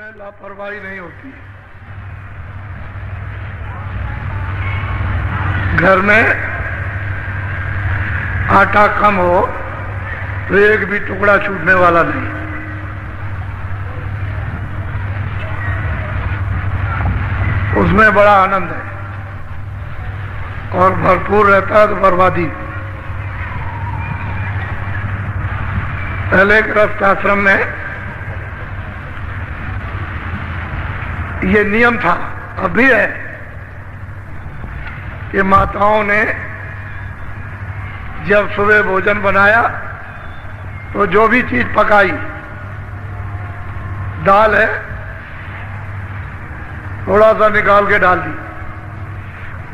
में लापरवाही नहीं होती। घर में आटा कम हो तो एक भी टुकड़ा छूटने वाला नहीं। उसमें बड़ा आनंद है और भरपूर रहता है तो बर्बादी। पहले गृहस्थ आश्रम में ये नियम था, अब भी है, कि माताओं ने जब सुबह भोजन बनाया तो जो भी चीज पकाई, दाल है थोड़ा सा निकाल के डाल दी,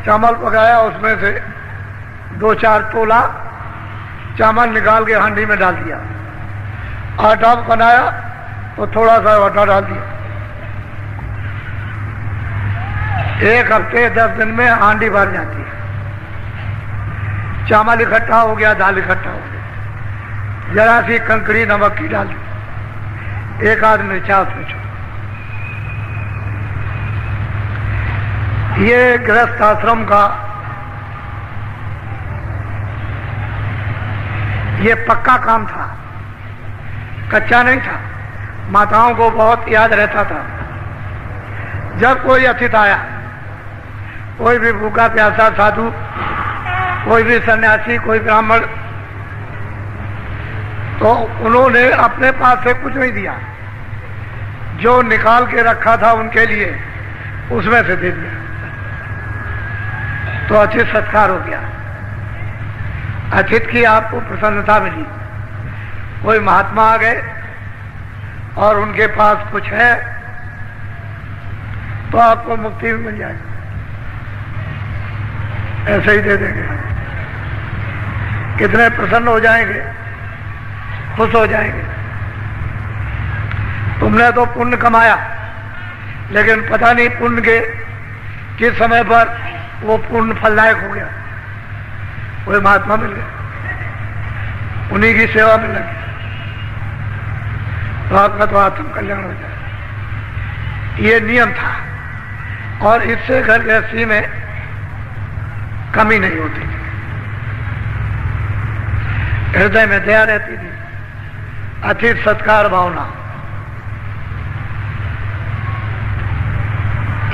चावल पकाया उसमें से 2-4 तोला चावल निकाल के हांडी में डाल दिया, आटा बनाया तो थोड़ा सा आटा डाल दिया। 1 हफ्ते 10 दिन में हांडी भर जाती है। चावल इकट्ठा हो गया, दाल इकट्ठा हो गया, जरा सी कंकड़ी नमक की डाल दी, 1 आध मिर्चा उसमें छोड़। ये गृहस्थ आश्रम का ये पक्का काम था, कच्चा नहीं था। माताओं को बहुत याद रहता था, जब कोई अतिथि आया, कोई भी भूखा प्यासा साधु, कोई भी सन्यासी, कोई ब्राह्मण, तो उन्होंने अपने पास से कुछ नहीं दिया, जो निकाल के रखा था उनके लिए उसमें से दे दिया, तो अतिथि सत्कार हो गया। अतिथि की आपको प्रसन्नता मिली। कोई महात्मा आ गए और उनके पास कुछ है तो आपको मुक्ति भी मिल जाएगी, ऐसे ही दे देंगे। कितने प्रसन्न हो जाएंगे, खुश हो जाएंगे। तुमने तो पुण्य कमाया, लेकिन पता नहीं पुण्य के किस समय पर वो पुण्य फलदायक हो गया। कोई महात्मा मिल गया, उन्हीं की सेवा में लगे तो आपका तो आत्म कल्याण हो जाए। ये नियम था और इससे घर गृहस्थी में कमी नहीं होती थी, हृदय में दया रहती थी, अतिथि सत्कार भावना।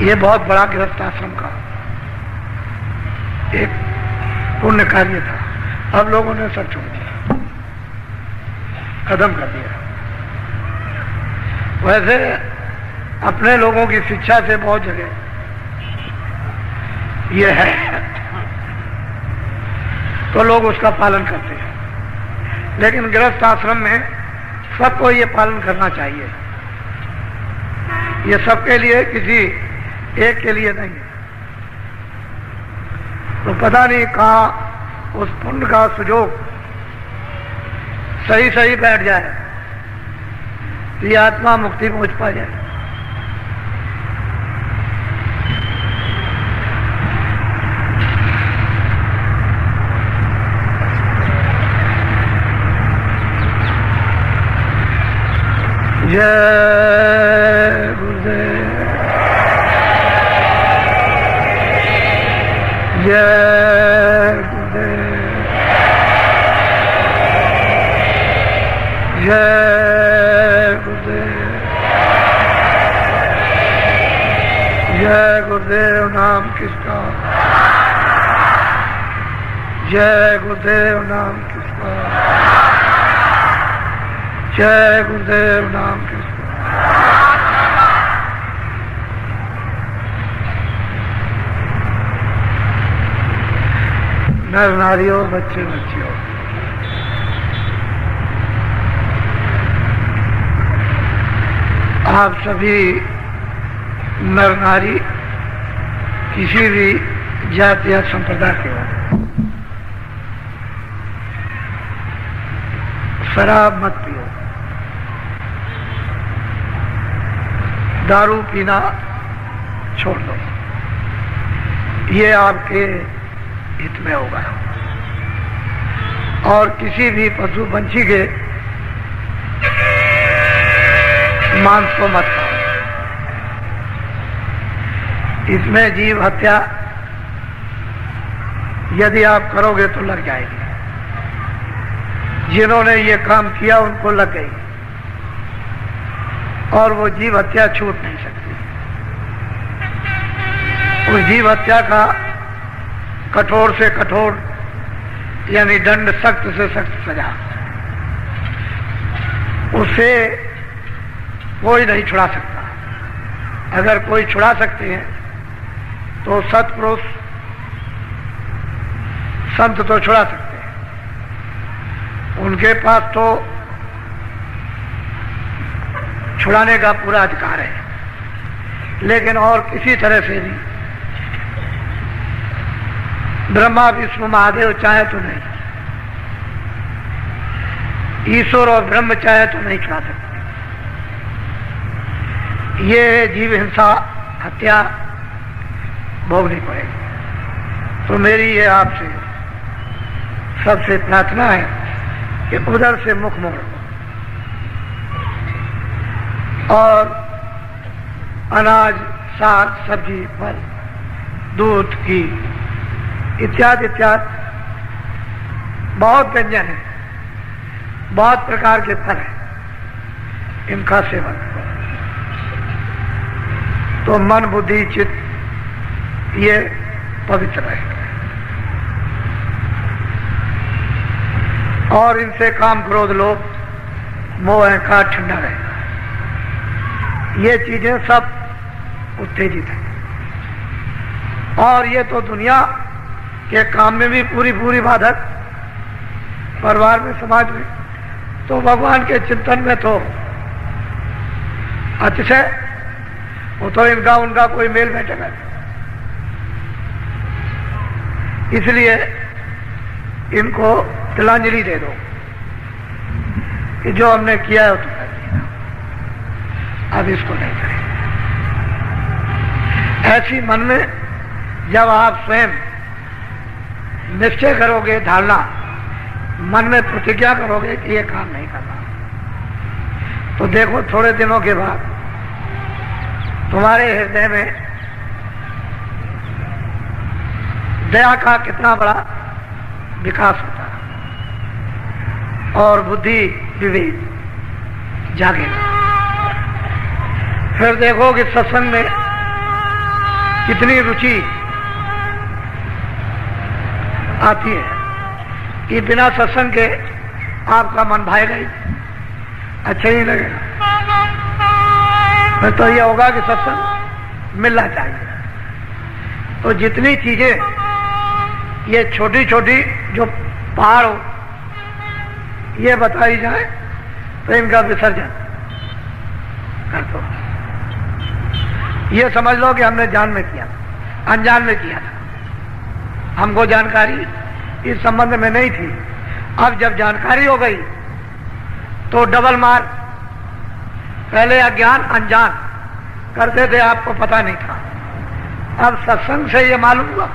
ये बहुत बड़ा गृहस्थ आश्रम का एक पुण्य कार्य था। अब लोगों ने सब छोड़ दिया, खत्म कर दिया। वैसे अपने लोगों की शिक्षा से बहुत जगह ये है तो लोग उसका पालन करते हैं, लेकिन गृहस्थ आश्रम में सबको ये पालन करना चाहिए। ये सबके लिए, किसी एक के लिए नहीं। तो पता नहीं कहाँ उस पुण्य का सुजोग सही सही बैठ जाए, ये आत्मा मुक्ति पहुंच पा जाए। जय गुरुदेव, जय गुरुदेव, जय गुरुदेव, जय गुरुदेव नाम किसका, जय गुरुदेव नाम किसका, जय गुरुदेव नाम किसका। नर नारियों, बच्चे बच्चियों, आप सभी नर नारी किसी भी जाति या संप्रदाय के हो, शराब मत पियो, दारू पीना छोड़ दो, ये आपके हित में होगा। और किसी भी पशु पंछी के मांस को मत खाओ। इसमें जीव हत्या यदि आप करोगे तो लग जाएगी। जिन्होंने ये काम किया उनको लग गई और वो जीव हत्या छूट नहीं सकती। उस जीव हत्या का कठोर से कठोर यानी दंड, सख्त से सख्त सजा, उससे कोई नहीं छुड़ा सकता। अगर कोई छुड़ा सकते हैं तो सत्पुरुष संत तो छुड़ा सकते हैं, उनके पास तो छुड़ाने का पूरा अधिकार है। लेकिन और किसी तरह से भी ब्रह्मा विष्णु महादेव चाहे तो नहीं, ईश्वर और ब्रह्म चाहे तो नहीं छुड़ा सकते। ये जीव हिंसा हत्या भोगनी पड़ेगी। तो मेरी ये आपसे सबसे प्रार्थना है कि उधर से मुख मोड़ो और अनाज, साग, सब्जी, फल, दूध, घी इत्यादि इत्यादि बहुत व्यंजन है, बहुत प्रकार के फल हैं, इनका सेवन करो तो मन, बुद्धि, चित्त ये पवित्र रहेगा और इनसे काम, क्रोध, लोभ, मोह, अहंकार ठंडा रहेगा। ये चीजें सब उत्तेजित हैं और ये तो दुनिया के काम में भी पूरी पूरी बाधक, परिवार में, समाज में, तो भगवान के चिंतन में तो अतिशय, वो तो इनका उनका कोई मेल बैठेगा। इसलिए इनको तिलांजलि दे दो कि जो हमने किया है तो कर दिया, अब इसको नहीं करें। ऐसी मन में जब आप स्वयं निश्चय करोगे, धारणा मन में प्रतिज्ञा करोगे कि ये काम नहीं करना, तो देखो थोड़े दिनों के बाद तुम्हारे हृदय में दया का कितना बड़ा विकास होता है और बुद्धि, विवेक जागेगा। फिर देखो कि सत्संग में कितनी रुचि आती है कि बिना सत्संग के आपका मन भाएगा ही, अच्छा ही लगेगा। फिर तो यह होगा कि सत्संग मिलना चाहिए। तो जितनी चीजें ये छोटी छोटी जो पहाड़ हो ये बताई जाए तो इनका विसर्जन कर दो। ये समझ लो कि हमने जान में किया, अनजान में किया था, हमको जानकारी इस संबंध में नहीं थी। अब जब जानकारी हो गई तो डबल मार। पहले अज्ञान, अनजान करते थे, आपको पता नहीं था। अब सत्संग से ये मालूम हुआ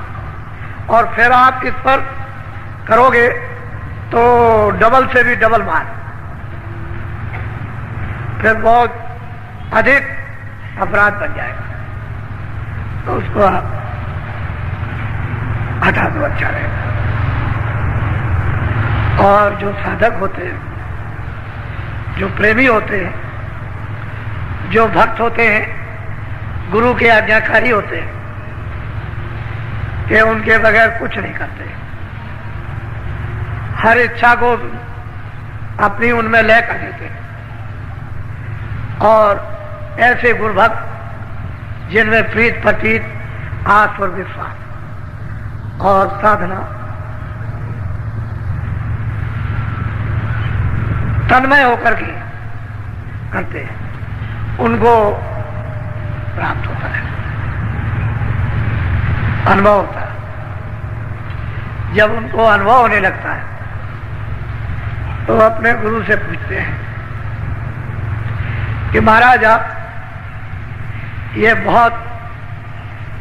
और फिर आप इस पर करोगे तो डबल से भी डबल मार, फिर बहुत अधिक अपराध बन जाएगा। तो उसको आप हटा दो, अच्छा रहेगा। और जो साधक होते हैं, जो प्रेमी होते हैं, जो भक्त होते हैं, गुरु के आज्ञाकारी होते हैं, कि उनके बगैर कुछ नहीं करते, हर इच्छा को अपनी उनमें लय कर देते हैं। और ऐसे गुरु भक्त जिनमें प्रीत, प्रतीत, आस और विश्वास और साधना तन्मय होकर के करते हैं, उनको प्राप्त होता है, अनुभव होता है। जब उनको अनुभव होने लगता है तो अपने गुरु से पूछते हैं कि महाराज आप ये बहुत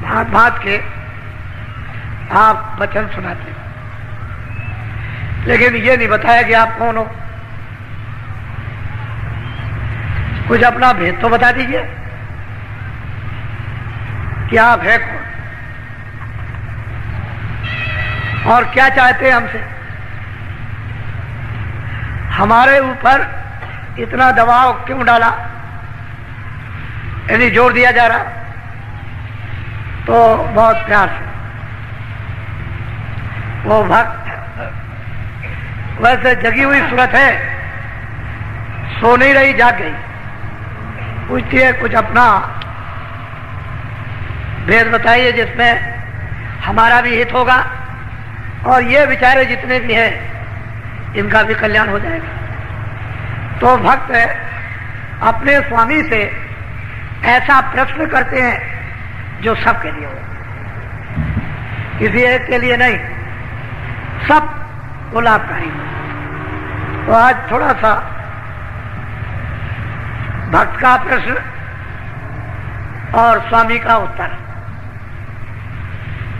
भांत भांत के आप वचन सुनाते, लेकिन ये नहीं बताया कि आप कौन हो। कुछ अपना भेद तो बता दीजिए। कि आप है कौन और क्या चाहते हैं हमसे, हमारे ऊपर इतना दबाव क्यों डाला, यानी जोर दिया जा रहा। तो बहुत प्यार से वो भक्त, वैसे जगी हुई सूरत है, सो नहीं रही, जाग गई, पूछती है कुछ अपना भेद बताइए जिसमें हमारा भी हित होगा और ये बेचारे जितने भी हैं इनका भी कल्याण हो जाएगा। तो भक्त अपने स्वामी से ऐसा प्रश्न करते हैं जो सबके लिए हो, किसी एक के लिए नहीं, सब को लाभकारी हो। तो आज थोड़ा सा भक्त का प्रश्न और स्वामी का उत्तर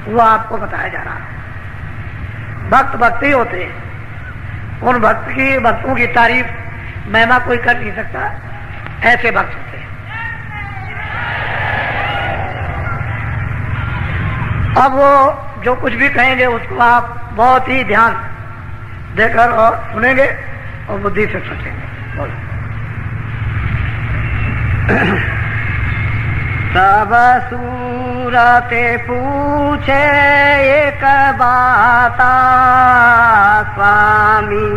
वो आपको बताया जा रहा है। भक्त भक्ति होते हैं, उन भक्तों की तारीफ महिमा कोई कर नहीं सकता, ऐसे भक्त होते हैं। अब वो जो कुछ भी कहेंगे उसको आप बहुत ही ध्यान देकर और सुनेंगे और बुद्धि से सोचेंगे। बोलो। तब सूरते पूछे एक बाता, स्वामी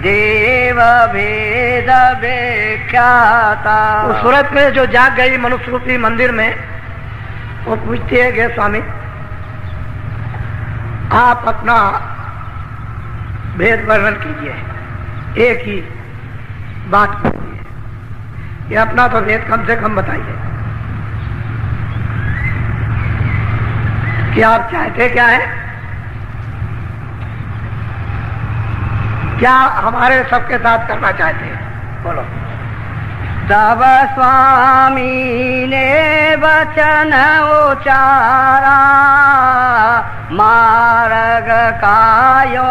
देव भेद व्याख्याता। उस सूरत में जो जाग गई मनुष्य रूपी मंदिर में, वो पूछती है कि स्वामी आप अपना भेद वर्णन कीजिए, एक ही बात कीजिए, ये अपना तो भेद कम से कम बताइए कि आप चाहते क्या है, क्या हमारे सबके साथ करना चाहते हैं, बोलो। तब स्वामी ने वचन उचारा, मार्ग कायो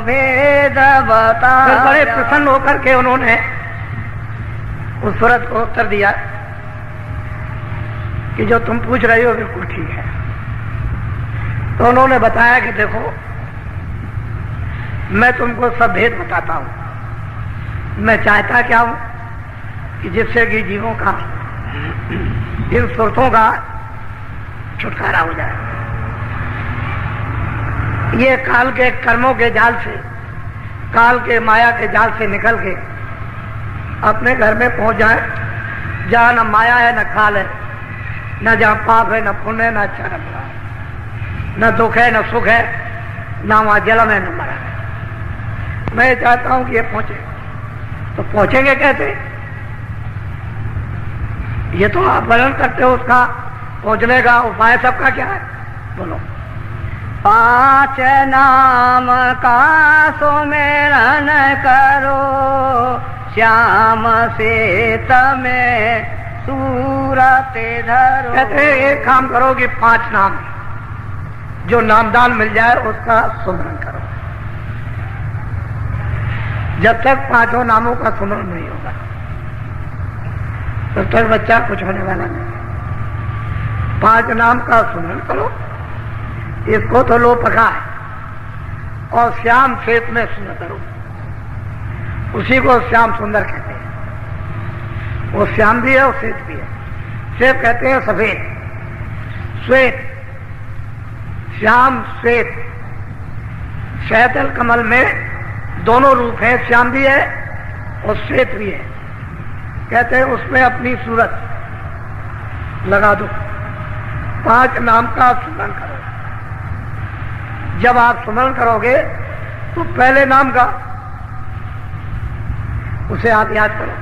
भेद बताया। बड़े प्रसन्न होकर के उन्होंने उस सूरत को उत्तर दिया कि जो तुम पूछ रही हो बिल्कुल ठीक है। तो उन्होंने बताया कि देखो मैं तुमको सब भेद बताता हूं, मैं चाहता क्या हूं कि जिससे कि जीवों का इन सुरतों का छुटकारा हो जाए, ये काल के कर्मों के जाल से, काल के माया के जाल से निकल के अपने घर में पहुंच जाए जहां न माया है न काल है, न जहां पाप है न पुण्य है न अच्छा न बुरा है, न दुख है न सुख है, न वहां जन्म है न मरण है। मैं चाहता हूं कि ये पहुंचे। तो पहुंचेंगे कैसे, ये तो आप वर्णन करते हो, उसका पहुंचने का उपाय सबका क्या है, बोलो। 5 नाम का सुमिरन करो, श्याम से तमें सूरत धरो। कहते हैं एक काम करो कि 5 नाम जो नामदान मिल जाए उसका सुमिरन करो। जब तक 5 नामों का सुमिरन नहीं होगा तब तक बच्चा कुछ होने वाला नहीं। 5 नाम का सुमिरन करो, इसको तो लो पका है, और श्याम श्वेत में सुंदर करो, उसी को श्याम सुंदर कहते हैं। वो श्याम भी है और श्वेत भी है। श्वेत कहते हैं सफेद, श्वेत, श्याम श्वेत। शैतल कमल में दोनों रूप हैं, श्याम भी है और श्वेत भी है। कहते हैं उसमें अपनी सूरत लगा दो, 5 नाम का स्मरण करो। जब आप स्मरण करोगे तो पहले नाम का उसे आप याद करो।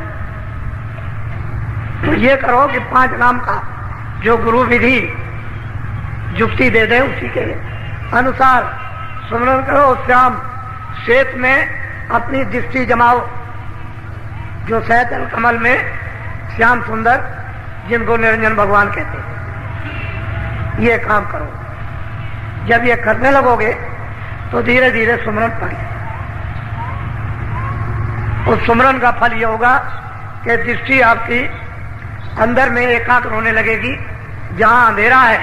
तो ये करो कि 5 नाम का जो गुरु विधि जुक्ति दे दे उसी के अनुसार स्मरण करो। श्याम श्वेत में अपनी दृष्टि जमाओ, जो शैतल कमल में श्याम सुंदर, जिनको निरंजन भगवान कहते हैं। ये काम करो। जब ये करने लगोगे तो धीरे धीरे सुमरन पड़े। उस सुमरन का फल ये होगा कि दृष्टि आपकी अंदर में एकाग्र होने लगेगी। जहां अंधेरा है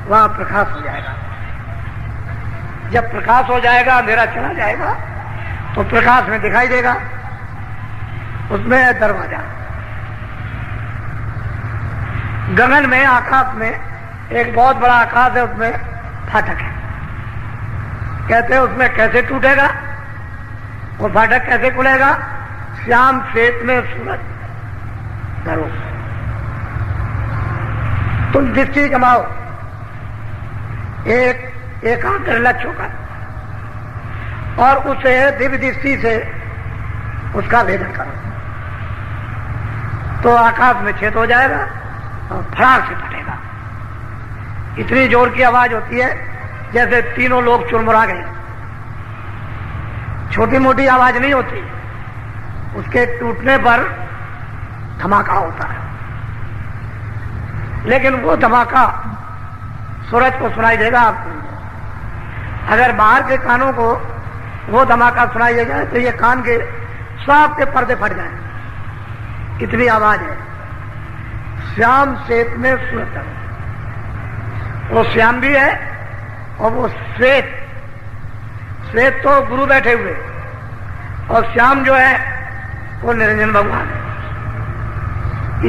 वहां प्रकाश हो जाएगा। जब प्रकाश हो जाएगा, अंधेरा चला जाएगा, तो प्रकाश में दिखाई देगा, उसमें है दरवाजा। गगन में, आकाश में एक बहुत बड़ा आकाश है, उसमें फाटक है। कहते हैं उसमें कैसे टूटेगा, वो फाटक कैसे खुलेगा? श्याम श्वेत में सूरज धरो, तुम दृष्टि जमाओ, एक आकर लक्ष्य होकर, और उसे दिव्य दृष्टि से उसका भेदन करो, तो आकाश में छेद हो जाएगा और फड़ाक से फटेगा। इतनी जोर की आवाज होती है जैसे तीनों लोग चुरमुरा गए। छोटी मोटी आवाज नहीं होती, उसके टूटने पर धमाका होता है, लेकिन वो धमाका सूरज को सुनाई देगा आपको। अगर बाहर के कानों को वो धमाका सुनाई दे जाए तो ये कान के सब के पर्दे फट जाए, इतनी आवाज है। श्याम श्वेत में सूरज धरो, वो श्याम भी है और वो श्वेत, श्वेत तो गुरु बैठे हुए, और श्याम जो है वो निरंजन भगवान है।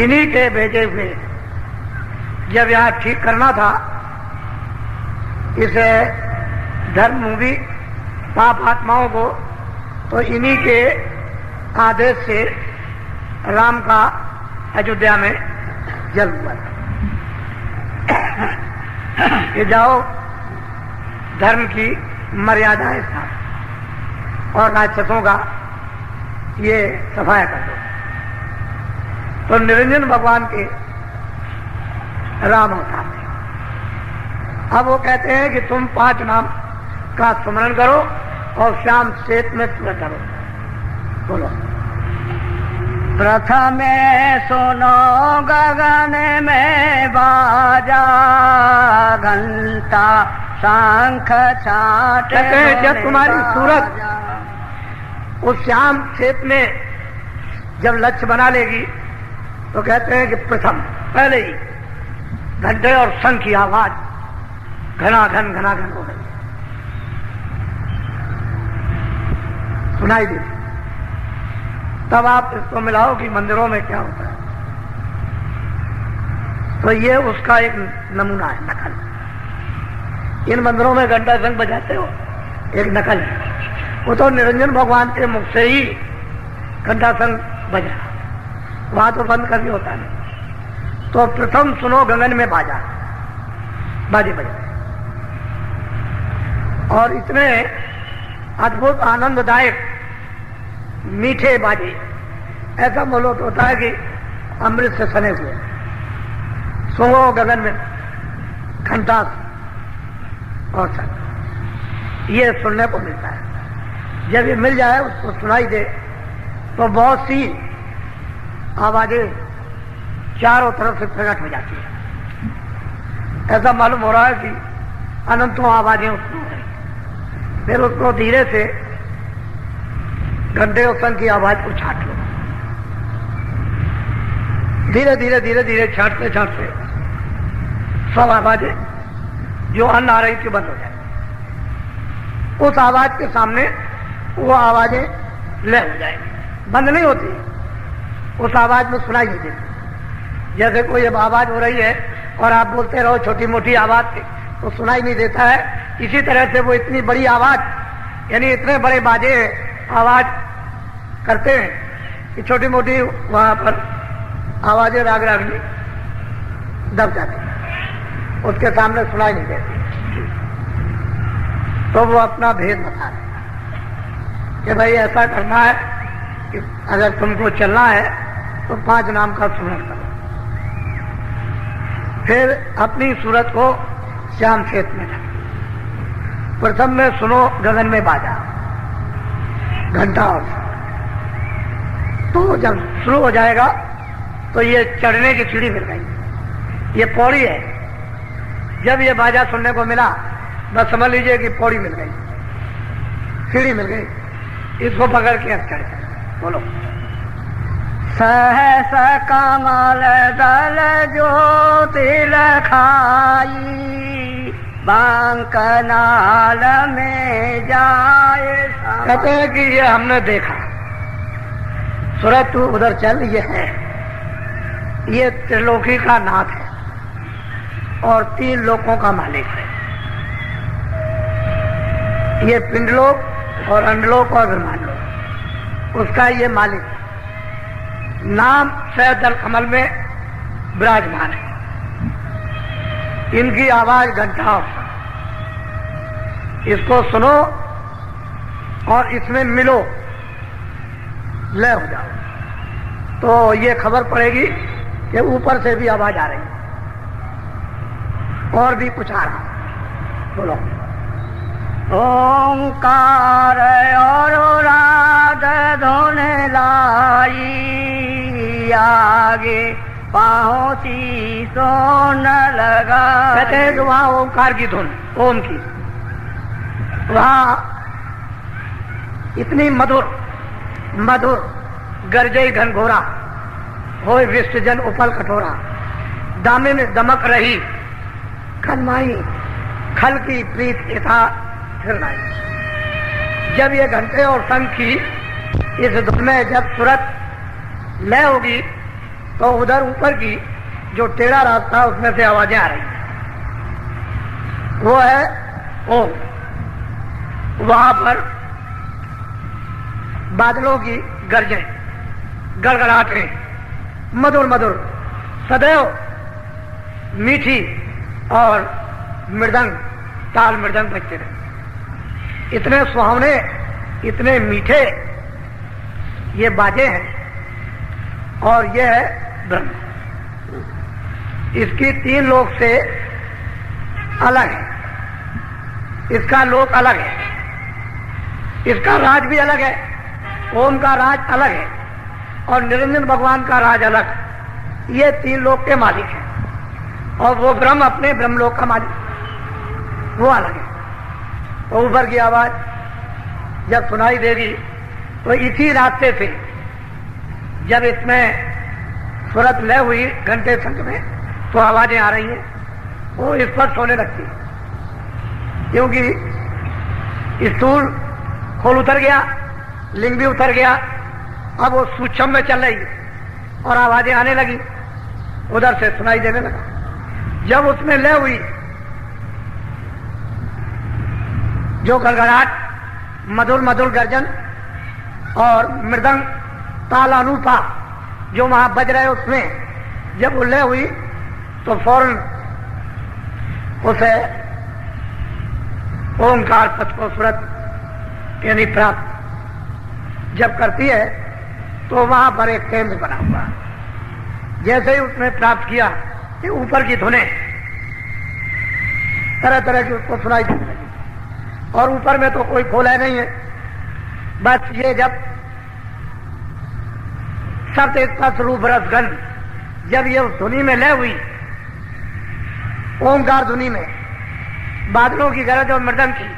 इन्हीं के भेजे हुए जब यहां ठीक करना था इसे धर्म मूवी पाप आत्माओं को, तो इन्हीं के आदेश से राम का अयोध्या में जन्म हुआ। ये जाओ धर्म की मर्यादाएं साथ और राक्षसों का ये सफाया कर दो। तो निरंजन भगवान के राम अवतार थे। अब वो कहते हैं कि तुम 5 नाम का स्मरण करो और श्याम श्वेत में सूरज धरो। बोलो। प्रथमे सुनो गगन में बाजा, घंटा शंख छाटे। कहते हैं जब तुम्हारी सूरत उस श्याम श्वेत में जब लक्ष्य बना लेगी तो कहते हैं कि प्रथम पहले ही घंटे और शंख की आवाज घनाघन हो गई, सुनाई दी। तब आप इसको मिलाओ कि मंदिरों में क्या होता है, तो ये उसका एक नमूना है, नकल। इन मंदिरों में घंटा शंख बजाते हो, एक नकल है। वो तो निरंजन भगवान के मुख से ही घंटा शंख बज रहा, वहां तो बंद कर भी होता नहीं। तो प्रथम सुनो गगन में बाजा, बाजे बजे, और इतने अद्भुत आनंददायक मीठे बाजे, ऐसा मालूम होता है कि अमृत से सने हुए। सुनो गगन में घंटा और शंख, ये सुनने को मिलता है। जब ये मिल जाए, उसको सुनाई दे, तो बहुत सी आवाजें चारों तरफ से प्रकट हो जाती है। ऐसा मालूम हो रहा है कि अनंतों आवाजें उत्पन्न हो रही। फिर उसको धीरे से घंटे और शंख की आवाज को छाट लो, धीरे धीरे धीरे धीरे छाटते छाटते सब आवाजें जो अन्न आ रही थी बंद हो जाए। उस आवाज के सामने वो आवाजें लय हो जाएंगी, बंद नहीं होती, उस आवाज में सुनाई नहीं देती। जैसे कोई अब आवाज हो रही है और आप बोलते रहो छोटी मोटी आवाज से, तो सुनाई नहीं देता है। इसी तरह से वो इतनी बड़ी आवाज, यानी इतने बड़े बाजे आवाज करते हैं कि छोटी मोटी वहां पर आवाजें राग रागनी दब जाती है, उसके सामने सुनाई नहीं देती। तो वो अपना भेद बता रहे कि भाई ऐसा करना है कि अगर तुमको चलना है तो 5 नाम का स्मरण करो। फिर अपनी सूरत को श्याम श्वेत में रखो। प्रथम में सुनो गगन में बाजा, घंटा और शंख। तो जब शुरू हो जाएगा तो ये चढ़ने की सीढ़ी मिल गई, ये पौड़ी है। जब ये बाजा सुनने को मिला, बस समझ लीजिए कि पौड़ी मिल गई, सीढ़ी मिल गई, इसको पकड़ के अब चढ़ जाए। बोलो। सहस कमल दल ज्योति लखाई, बांकनाल में जाए। कहते हैं कि ये हमने देखा, सूरज तू उधर चल, ये है, ये त्रिलोकी का नाथ है और 3 लोकों का मालिक है। ये पिंडलोक और अंडलोक और ब्रह्मांडलोक, उसका ये मालिक नाम सैदल कमल में विराजमान है। इनकी आवाज घंटाओं, इसको सुनो और इसमें मिलो, लय हो जाओ, तो ये खबर पड़ेगी कि ऊपर से भी आवाज आ रही है और भी कुछ आ रहा। बोलो। ओंकार और राग धोने लाई, आगे पहुंची सोन लगा। कहते हैं कि वहां ओंकार की धुन, ओम की, वहां इतनी मधुर मधुर गरजे घनघोरा, होय विष्टजन उपल कठोरा, दामे में दमक रही खनमाई, खल की प्रीत यथा फिर नाई। जब ये घंटे और शंख की इस धुन में जब सूरत लय होगी तो उधर ऊपर की जो टेढ़ा रास्ता उसमें से आवाजें आ रही हैं, वो है ओम। वहां पर बादलों की गर्जें, गड़गड़ाहटें, मधुर मधुर सदैव मीठी और मृदंग, ताल मृदंग बजते रहे। इतने सुहावने, इतने मीठे ये बाजे हैं। और ये है ब्रह्म, इसकी 3 लोक से अलग है, इसका लोक अलग है, इसका राज भी अलग है। ओम का राज अलग है और निरंजन भगवान का राज अलग। ये 3 लोक के मालिक हैं और वो ब्रह्म अपने ब्रह्मलोक का मालिक, वो अलग है। तो ऊपर की आवाज जब सुनाई देगी तो इसी रास्ते से जब इसमें सूरत लय हुई घंटे शंख में तो आवाजें आ रही हैं, वो इस पर सोने लगती है, क्योंकि स्थूल खोल उतर गया, लिंग भी उतर गया, अब वो सूक्ष्म में चल रही है और आवाजें आने लगी, उधर से सुनाई देने लगा। जब उसमें लय हुई, जो गड़गड़ाहट, मधुर मधुर गर्जन और मृदंग तालानुपा जो वहां बज रहे उसमें जब लय हुई तो फौरन उसे ओंकार पद को सूरत यानी प्राप्त जब करती है तो वहां पर एक केंद्र बना हुआ। जैसे ही उसने प्राप्त किया कि ऊपर की धुनें तरह तरह की उसको सुनाई देने लगी और ऊपर में तो कोई खोला नहीं है, बस ये जब सत्य स्पर्श रूप रसगन जब ये उस धुनी में लय हुई, ओंकार धुनी में बादलों की गरज और मृदंग की,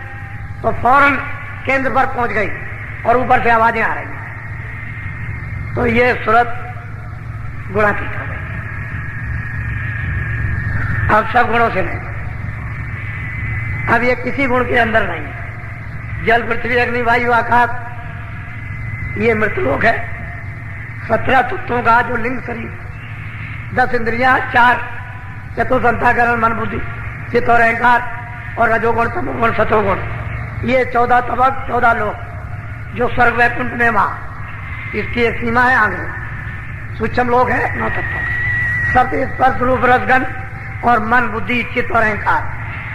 तो फौरन केंद्र पर पहुंच गई और ऊपर से आवाजें आ रही। तो ये सूरत गुणातीत हो गई। अब सब गुणों से नहीं, अब ये किसी गुण के अंदर नहीं है। जल पृथ्वी अग्नि वायु आकाश ये मृतलोक है। 17 तत्वों का जो लिंग शरीर, 10 इंद्रियां, 4 चतुर्थ मन बुद्धि चित्त और अहंकार और रजोगुण तमोगुण सतोगुण, ये 14 तबक 14 लोक जो स्वर्ग वैकुंठ में वहां इसकी एक सीमा है आगे। सूक्ष्म लोक है 9 तत्वों, सत्य स्पर्श रूप रसगन और मन बुद्धि चित्त और अहंकार,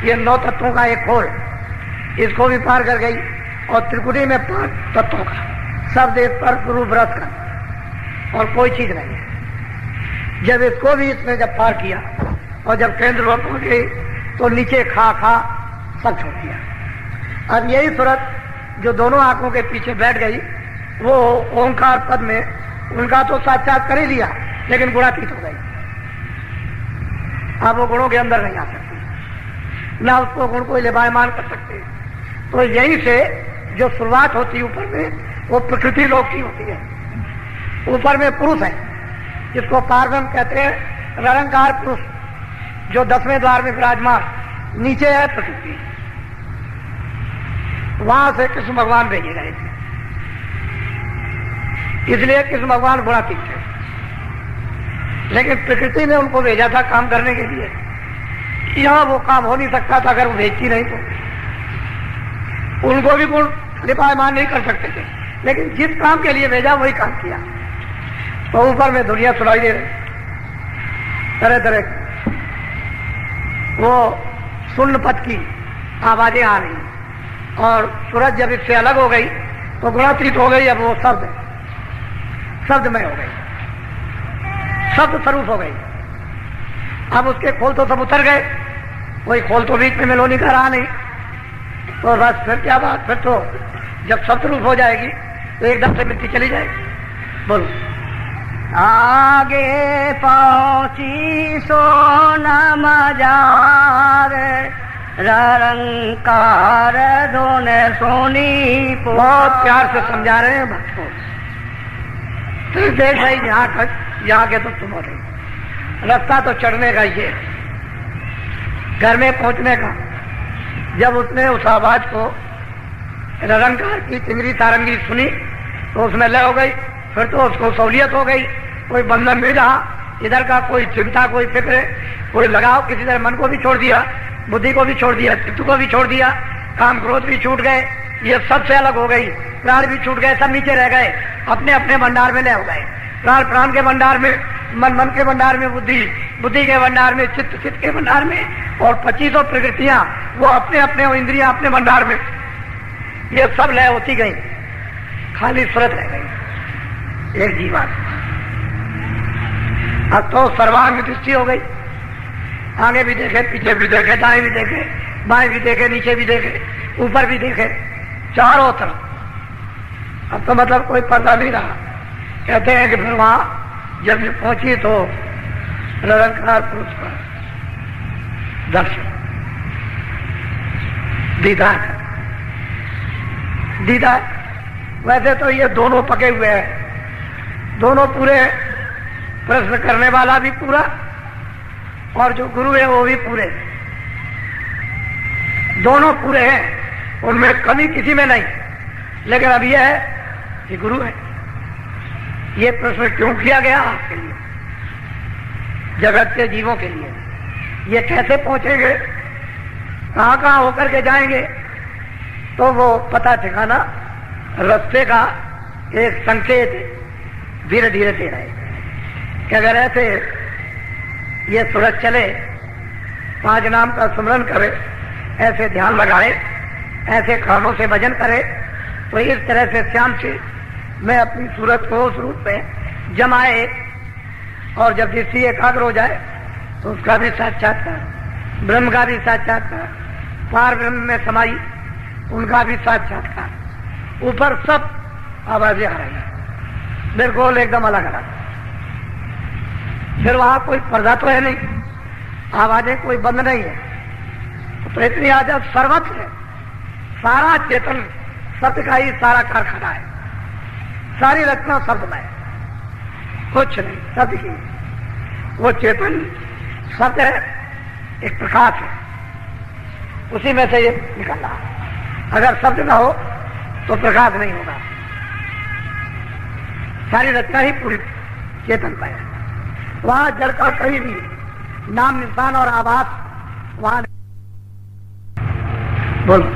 ये 9 तत्वों का एक खोल, इसको भी पार कर गई। और त्रिकुटी में 5 तत्वों का शब्द स्पर्श रूप रसगन और कोई चीज नहीं है। जब इसको भी इसने जब पार किया और जब केंद्र पर पहुंच गई तो नीचे खा सब छोड़ दिया। अब यही सूरत जो दोनों आंखों के पीछे बैठ गई, वो ओंकार पद में उनका तो साक्षात कर ही लिया, लेकिन गुणातीत हो गई। अब वो गुणों के अंदर नहीं आ सकती, ना उसको गुण को लिबायमान कर सकते। तो यहीं से जो शुरुआत होती है ऊपर में, वो प्रकृति लोक की होती है। ऊपर में पुरुष है जिसको पारब्रह्म कहते हैं, निरंकार पुरुष जो 10वें द्वार में विराजमान, नीचे है प्रकृति, वहां से कृष्ण भगवान भेजे गए थे, इसलिए कृष्ण भगवान गुणातीत थे। लेकिन प्रकृति ने उनको भेजा था काम करने के लिए, यहां वो काम हो नहीं सकता था अगर वो भेजती नहीं तो। उनको भी गुण लिपायमान नहीं कर सकते थे, लेकिन जिस काम के लिए भेजा वही काम किया। तो ऊपर में दुनिया सुनाई दे रही तरह तरह की, वो सुन्न पथ की आवाजें आ रही, और सूरज जब इससे अलग हो गई तो गुणातीत हो गई। अब वो शब्दमय हो गई, शब्द स्वरूप हो गई। अब उसके खोल तो सब उतर गए, कोई खोल तो बीच में मेलोनी का रहा नहीं। तो बस फिर क्या बात, फिर तो जब शब्द रूप हो जाएगी तो एकदम से मिट्टी चली जाएगी। बोलो। आगे पहुंची सोना मजार, रंकार धोने सोनी। बहुत प्यार से समझा रहे हैं भक्त को। तो देख भाई यहाँ के तो तुम हो रही, रास्ता तो चढ़ने का ये, घर में पहुंचने का। जब उसने उस आवाज को रंकार की चिंगरी सारंगी सुनी तो उसमें लय हो गई। फिर तो उसको सहूलियत हो गई, कोई बंधन नहीं रहा इधर का, कोई चिंता, कोई फिक्र, कोई लगाव। किसी तरह मन को भी छोड़ दिया, बुद्धि को भी छोड़ दिया, चित्त को भी छोड़ दिया, काम क्रोध भी छूट गए, ये सबसे अलग हो गई। प्राण भी छूट गए, सब नीचे रह गए, अपने अपने भंडार में ले हो गए। प्राण प्राण के भंडार में, मन मन के भंडार में, बुद्धि बुद्धि के भंडार में, चित्त चित्त के भंडार में, और 25 प्रकृतियां वो अपने अपने, इंद्रियां अपने भंडार में। ये सब लय होती गई, खाली सूरत रह गई, एक जीवात्मा। अब तो सर्वांग दृष्टि हो गई, आगे भी देखे, पीछे भी देखे, दाएं भी देखे, बाएं भी देखे, नीचे भी देखे, ऊपर भी देखे, चारों तरफ। अब तो मतलब कोई पर्दा नहीं रहा। कहते हैं कि फिर वहां जब पहुंची तो निरंकार पुरुष का दर्शन, दीदार। वैसे तो ये दोनों पके हुए हैं, दोनों पूरे, प्रश्न करने वाला भी पूरा और जो गुरु है वो भी पूरे, दोनों पूरे हैं, उनमें कमी किसी में नहीं। लेकिन अब यह है कि गुरु है। ये प्रश्न क्यों किया गया आपके लिए, जगत के जीवों के लिए? ये कैसे पहुंचेंगे, कहां कहां होकर के जाएंगे? तो वो पता ठिकाना रास्ते का एक संकेत धीरे धीरे दे रहे कि अगर ऐसे ये सूरज चले, 5 नाम का स्मरण करे, ऐसे ध्यान लगाए, ऐसे कानों से भजन करे, तो इस तरह से श्याम से मैं अपनी सूरत को उस रूप में जमाए, और जब दृष्टि एकाग्र हो जाए तो उसका भी साक्षात्कार, ब्रह्म का भी साक्षात्कार, पार ब्रह्म में समाई उनका भी साक्षात्कार। ऊपर सब आवाजें आ रही हैं, बिल्कुल एकदम अलग अलग। फिर वहां कोई पर्दा तो है नहीं, आवाजें कोई बंद नहीं है, तो इतनी आजाद सर्वत्र है। सारा चेतन शब्द का ही सारा कारखाना है, सारी रचना शब्द में है, कुछ नहीं, शब्द की। वो चेतन शब्द है, एक प्रकाश है, उसी में से ये निकल रहा है। अगर शब्द ना हो तो प्रकाश नहीं होगा। सारी रचना ही पूरी चेतन में है। वहां जड़ का कहीं भी नाम निशान और आवाज वहां बोलो।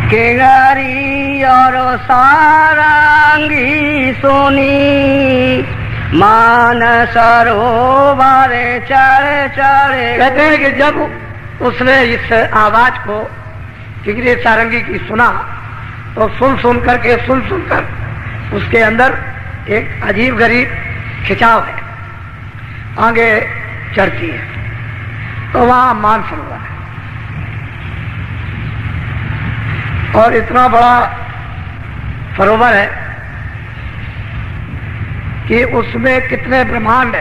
केगारी और सारंगी सोनी, मान सरोवर चढ़े चढ़े। कहते हैं कि जब उसने इस आवाज को किगरी सारंगी की सुना तो सुन सुनकर उसके अंदर एक अजीब गरीब खिंचाव है, आगे चढ़ती है। तो वहां मान सरोवर है, और इतना बड़ा सरोवर है कि उसमें कितने ब्रह्मांड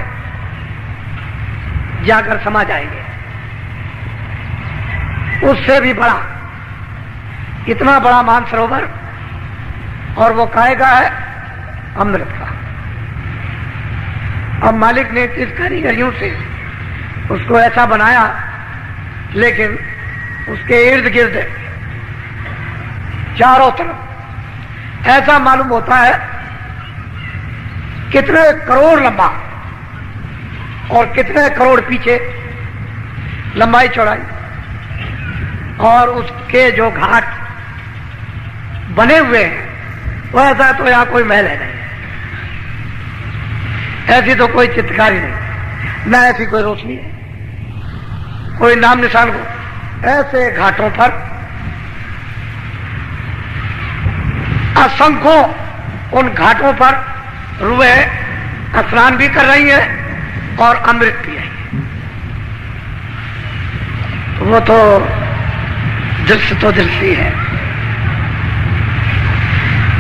जाकर समा जाएंगे, उससे भी बड़ा, इतना बड़ा मानसरोवर। और वो कायगा है अमृत का। अब मालिक ने किस कारीगरियों से उसको ऐसा बनाया, लेकिन उसके इर्द गिर्द चारों तरफ ऐसा मालूम होता है कितने करोड़ लंबा और कितने करोड़ पीछे लंबाई चौड़ाई, और उसके जो घाट बने हुए हैं वो ऐसा तो यहां कोई महल है नहीं, ऐसी तो कोई चित्रकारी नहीं, ना ऐसी कोई रोशनी है, कोई नाम निशान को। ऐसे घाटों पर असंख्यों उन घाटों पर रूहें स्नान भी कर रही हैं और अमृत पी रही हैं। वो तो दृश्य है।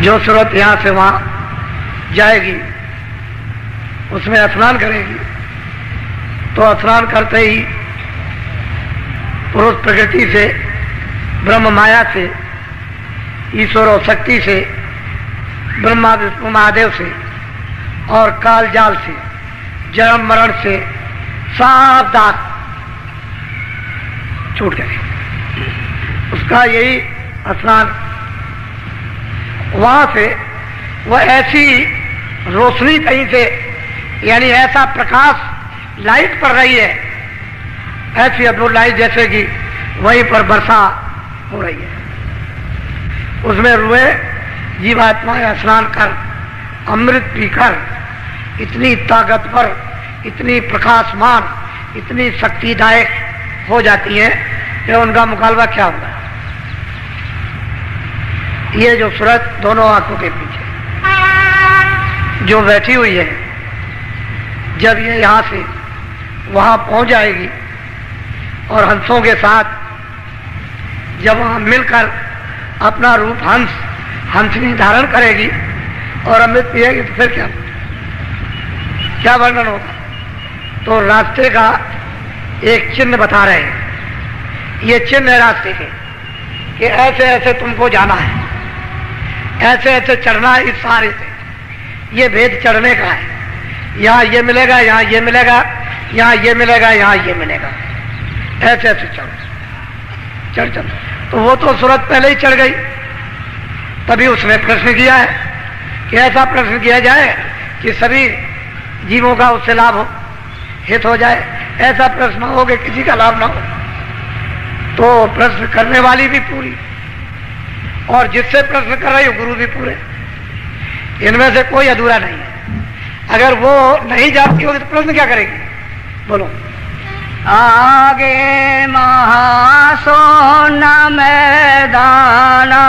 जो सूरत यहां से वहां जाएगी उसमें स्नान करेगी, तो स्नान करते ही पुरुष प्रकृति से, ब्रह्म माया से, ईश्वर और शक्ति से, ब्रह्मा विष्णु महादेव से और काल जाल से, जन्म मरण से सब दाग छूट गए। उसका यही स्नान। वहां से वह ऐसी रोशनी कहीं से, यानी ऐसा प्रकाश, लाइट पड़ रही है, ऐसी अद्भुत लाइट जैसे कि वहीं पर वर्षा हो रही है। उसमें रूहें जीवात्माएं स्नान कर, अमृत पीकर इतनी ताकतवर, इतनी प्रकाशमान, इतनी शक्तिदायक हो जाती हैं कि उनका मुकाबला क्या होगा। ये जो सूरत दोनों आंखों के पीछे जो बैठी हुई है, जब ये यहां से वहां पहुंच जाएगी और हंसों के साथ जब वहां मिलकर अपना रूप हंसनी धारण करेगी और अमृत पिएगी, तो फिर क्या वर्णन होगा। तो रास्ते का एक चिन्ह बता रहे हैं। ये चिन्ह है रास्ते के कि ऐसे ऐसे तुमको जाना है, ऐसे ऐसे चढ़ना है, इस सहारे से। ये भेद चढ़ने का है। यहाँ ये मिलेगा, यहाँ ये मिलेगा, यहाँ ये मिलेगा, यहाँ ये मिलेगा, ऐसे ऐसे चढ़। तो वो तो सूरत पहले ही चढ़ गई, तभी उसने प्रश्न किया है कि ऐसा प्रश्न किया जाए कि सभी जीवों का उससे लाभ हो, हित हो जाए। ऐसा प्रश्न हो कि किसी का लाभ ना हो। तो प्रश्न करने वाली भी पूरी और जिससे प्रश्न कर रही हो गुरु भी पूरे, इनमें से कोई अधूरा नहीं है। अगर वो नहीं जानती होगी तो प्रश्न क्या करेगी, बोलो। आगे महासोना मैदाना,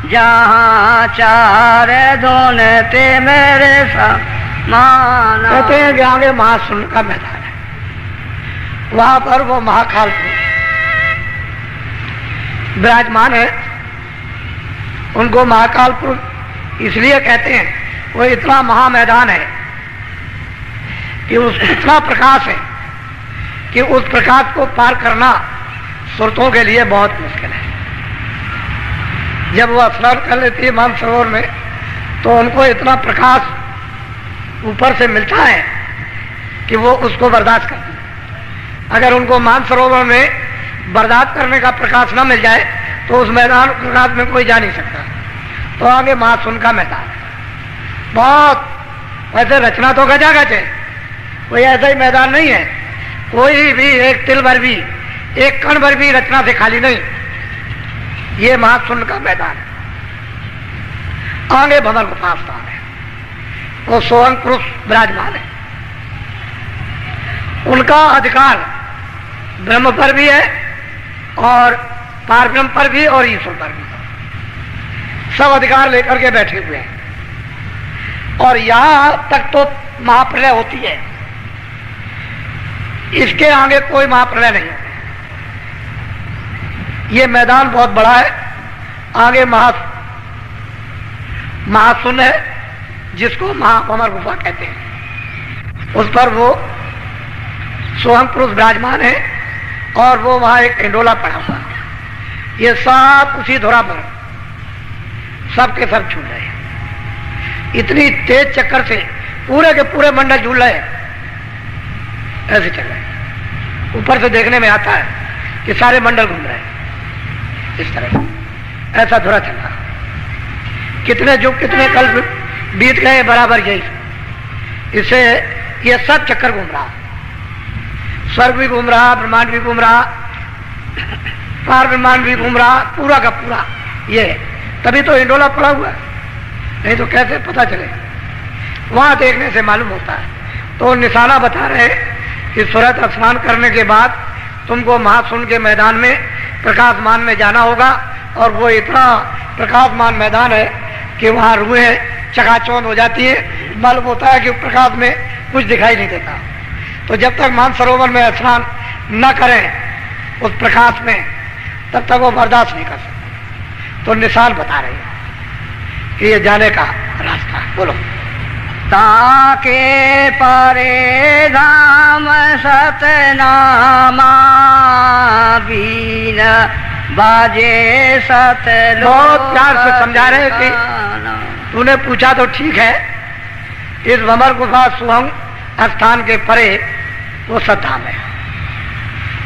जहाँ चार धोने ते मेरे समाना। कहते हैं कि आगे महासुन का मैदान है, वहां पर वो महाकाल विराजमान है। उनको महाकालपुर इसलिए कहते हैं, वो इतना महा मैदान है कि उस इतना प्रकाश है कि उस प्रकाश को पार करना सुरतों के लिए बहुत मुश्किल है। जब वो स्नान कर लेती है मानसरोवर में, तो उनको इतना प्रकाश ऊपर से मिलता है कि वो उसको बर्दाश्त करती है। अगर उनको मानसरोवर में बर्दाश्त करने का प्रकाश न मिल जाए तो उस मैदान प्रकाश में कोई जा नहीं सकता। तो आगे महासुन का मैदान है, बहुत वैसे रचना तो गजागज है, कोई ऐसा ही मैदान नहीं है, कोई भी एक तिल भर भी, एक कण भर भी रचना से खाली नहीं। ये महासुन का मैदान है। आगे भंवर गुफा स्थान है, वो सोहम पुरुष विराजमान है। उनका अधिकार ब्रह्म पर भी है और पारब्रह्म पर भी और ईश्वर पर भी, सब अधिकार लेकर के बैठे हुए हैं। और यहां तक तो महाप्रलय होती है, इसके आगे कोई महाप्रलय नहीं है। ये मैदान बहुत बड़ा है। आगे महासुन है, जिसको महाभंवर गुफा कहते हैं। उस पर वो सोहम पुरुष विराजमान है और वो वहां एक इंडोला पड़ा हुआ है। ये सब उसी धुरा पर सब के सब झूल रहे हैं। इतनी तेज चक्कर से पूरे के पूरे मंडल झूल रहे हैं, ऐसे चल रहे हैं। ऊपर से देखने में आता है कि सारे मंडल घूम रहे हैं इस तरह, ऐसा धुरा चल रहा। कितने युग कितने कल्प बीत गए बराबर यही, इससे ये सब चक्कर घूम रहा, स्वर्ग भी घूम रहा, ब्रह्मांड भी घूम रहा, पार ब्रह्मांड भी घूम रहा, पूरा का पूरा ये। तभी तो इंडोला पड़ा हुआ है, नहीं तो कैसे पता चले? वहां देखने से मालूम होता है। तो निशाना बता रहे कि सूरज स्नान करने के बाद तुमको महासुन के मैदान में प्रकाशमान में जाना होगा, और वो इतना प्रकाशमान मैदान है कि वहां रूहें चकाचौंध हो जाती है, मालूम होता है कि प्रकाश में कुछ दिखाई नहीं देता। तो जब तक मानसरोवर में स्नान न करें उस प्रकाश में, तब तक वो बर्दाश्त नहीं कर सकते। तो निशान बता रहे हैं कि ये जाने का रास्ता। बोलो। ताके परे धाम सतनामा बीन बाजे सतलोक। बहुत प्यार से समझा रहे कि तूने पूछा तो ठीक है, इस भंवर गुफा सुहंग स्थान के परे वो सतधाम है,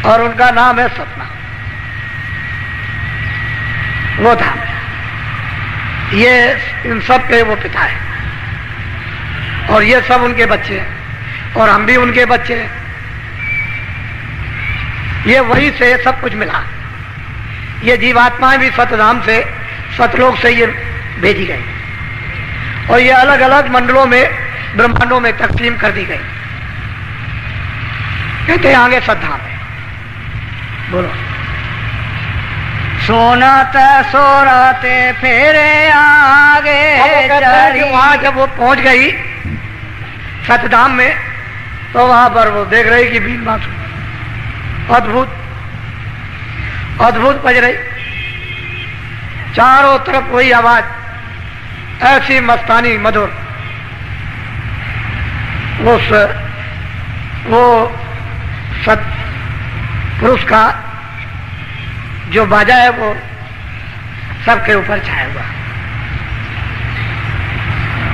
और उनका नाम है सतना, वो धाम है। ये इन सब के वो पिता है, और ये सब उनके बच्चे हैं, और हम भी उनके बच्चे हैं। ये वही से सब कुछ मिला। ये जीवात्माएं भी सतधाम से, सतलोक से ये भेजी गई, और ये अलग अलग मंडलों में, ब्रह्मांडों में तकसीम कर दी गई। कहते हैं आगे सतधाम है। बोलो। सोनत सोरते फेरे आगे चली। वहां जब वो पहुंच गई सतधाम में, तो वहां पर वो देख रही कि बीन बांसुरी अद्भुत अद्भुत बज रही, चारों तरफ वही आवाज, ऐसी मस्तानी मधुर। वो सत पुरुष का जो बाजा है वो सबके ऊपर छाया हुआ।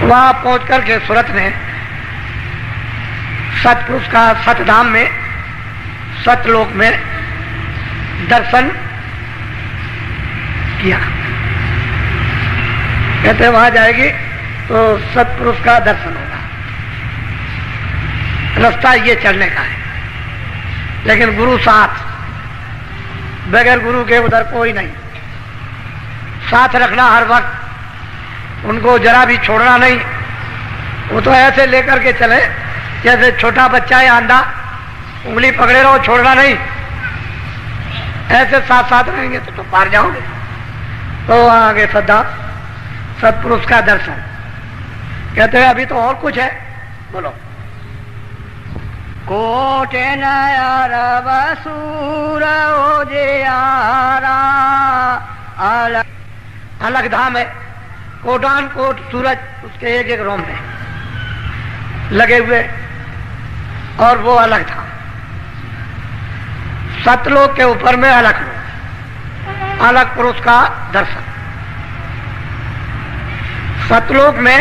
वहां पहुंच करके सूरत ने सतपुरुष का सतधाम में, सतलोक में दर्शन किया। कहते वहां जाएगी तो सतपुरुष का दर्शन होगा। रास्ता ये चलने का है, लेकिन गुरु साथ, बगैर गुरु के उधर कोई नहीं। साथ रखना हर वक्त, उनको जरा भी छोड़ना नहीं। वो तो ऐसे लेकर के चले जैसे छोटा बच्चा या अंधा, उंगली पकड़े रहो, छोड़ना नहीं। ऐसे साथ साथ रहेंगे तो पार जाओगे। तो आगे सदा सतपुरुष का दर्शन। कहते हैं अभी तो और कुछ है। बोलो। कोटे नयारब सूर ओजियारा अलग अलग धाम है। कोटान कोट सूरज उसके एक एक रोम में लगे हुए, और वो अलग था। सतलोक के ऊपर में अलग लोक, अलग पुरुष का दर्शन। सतलोक में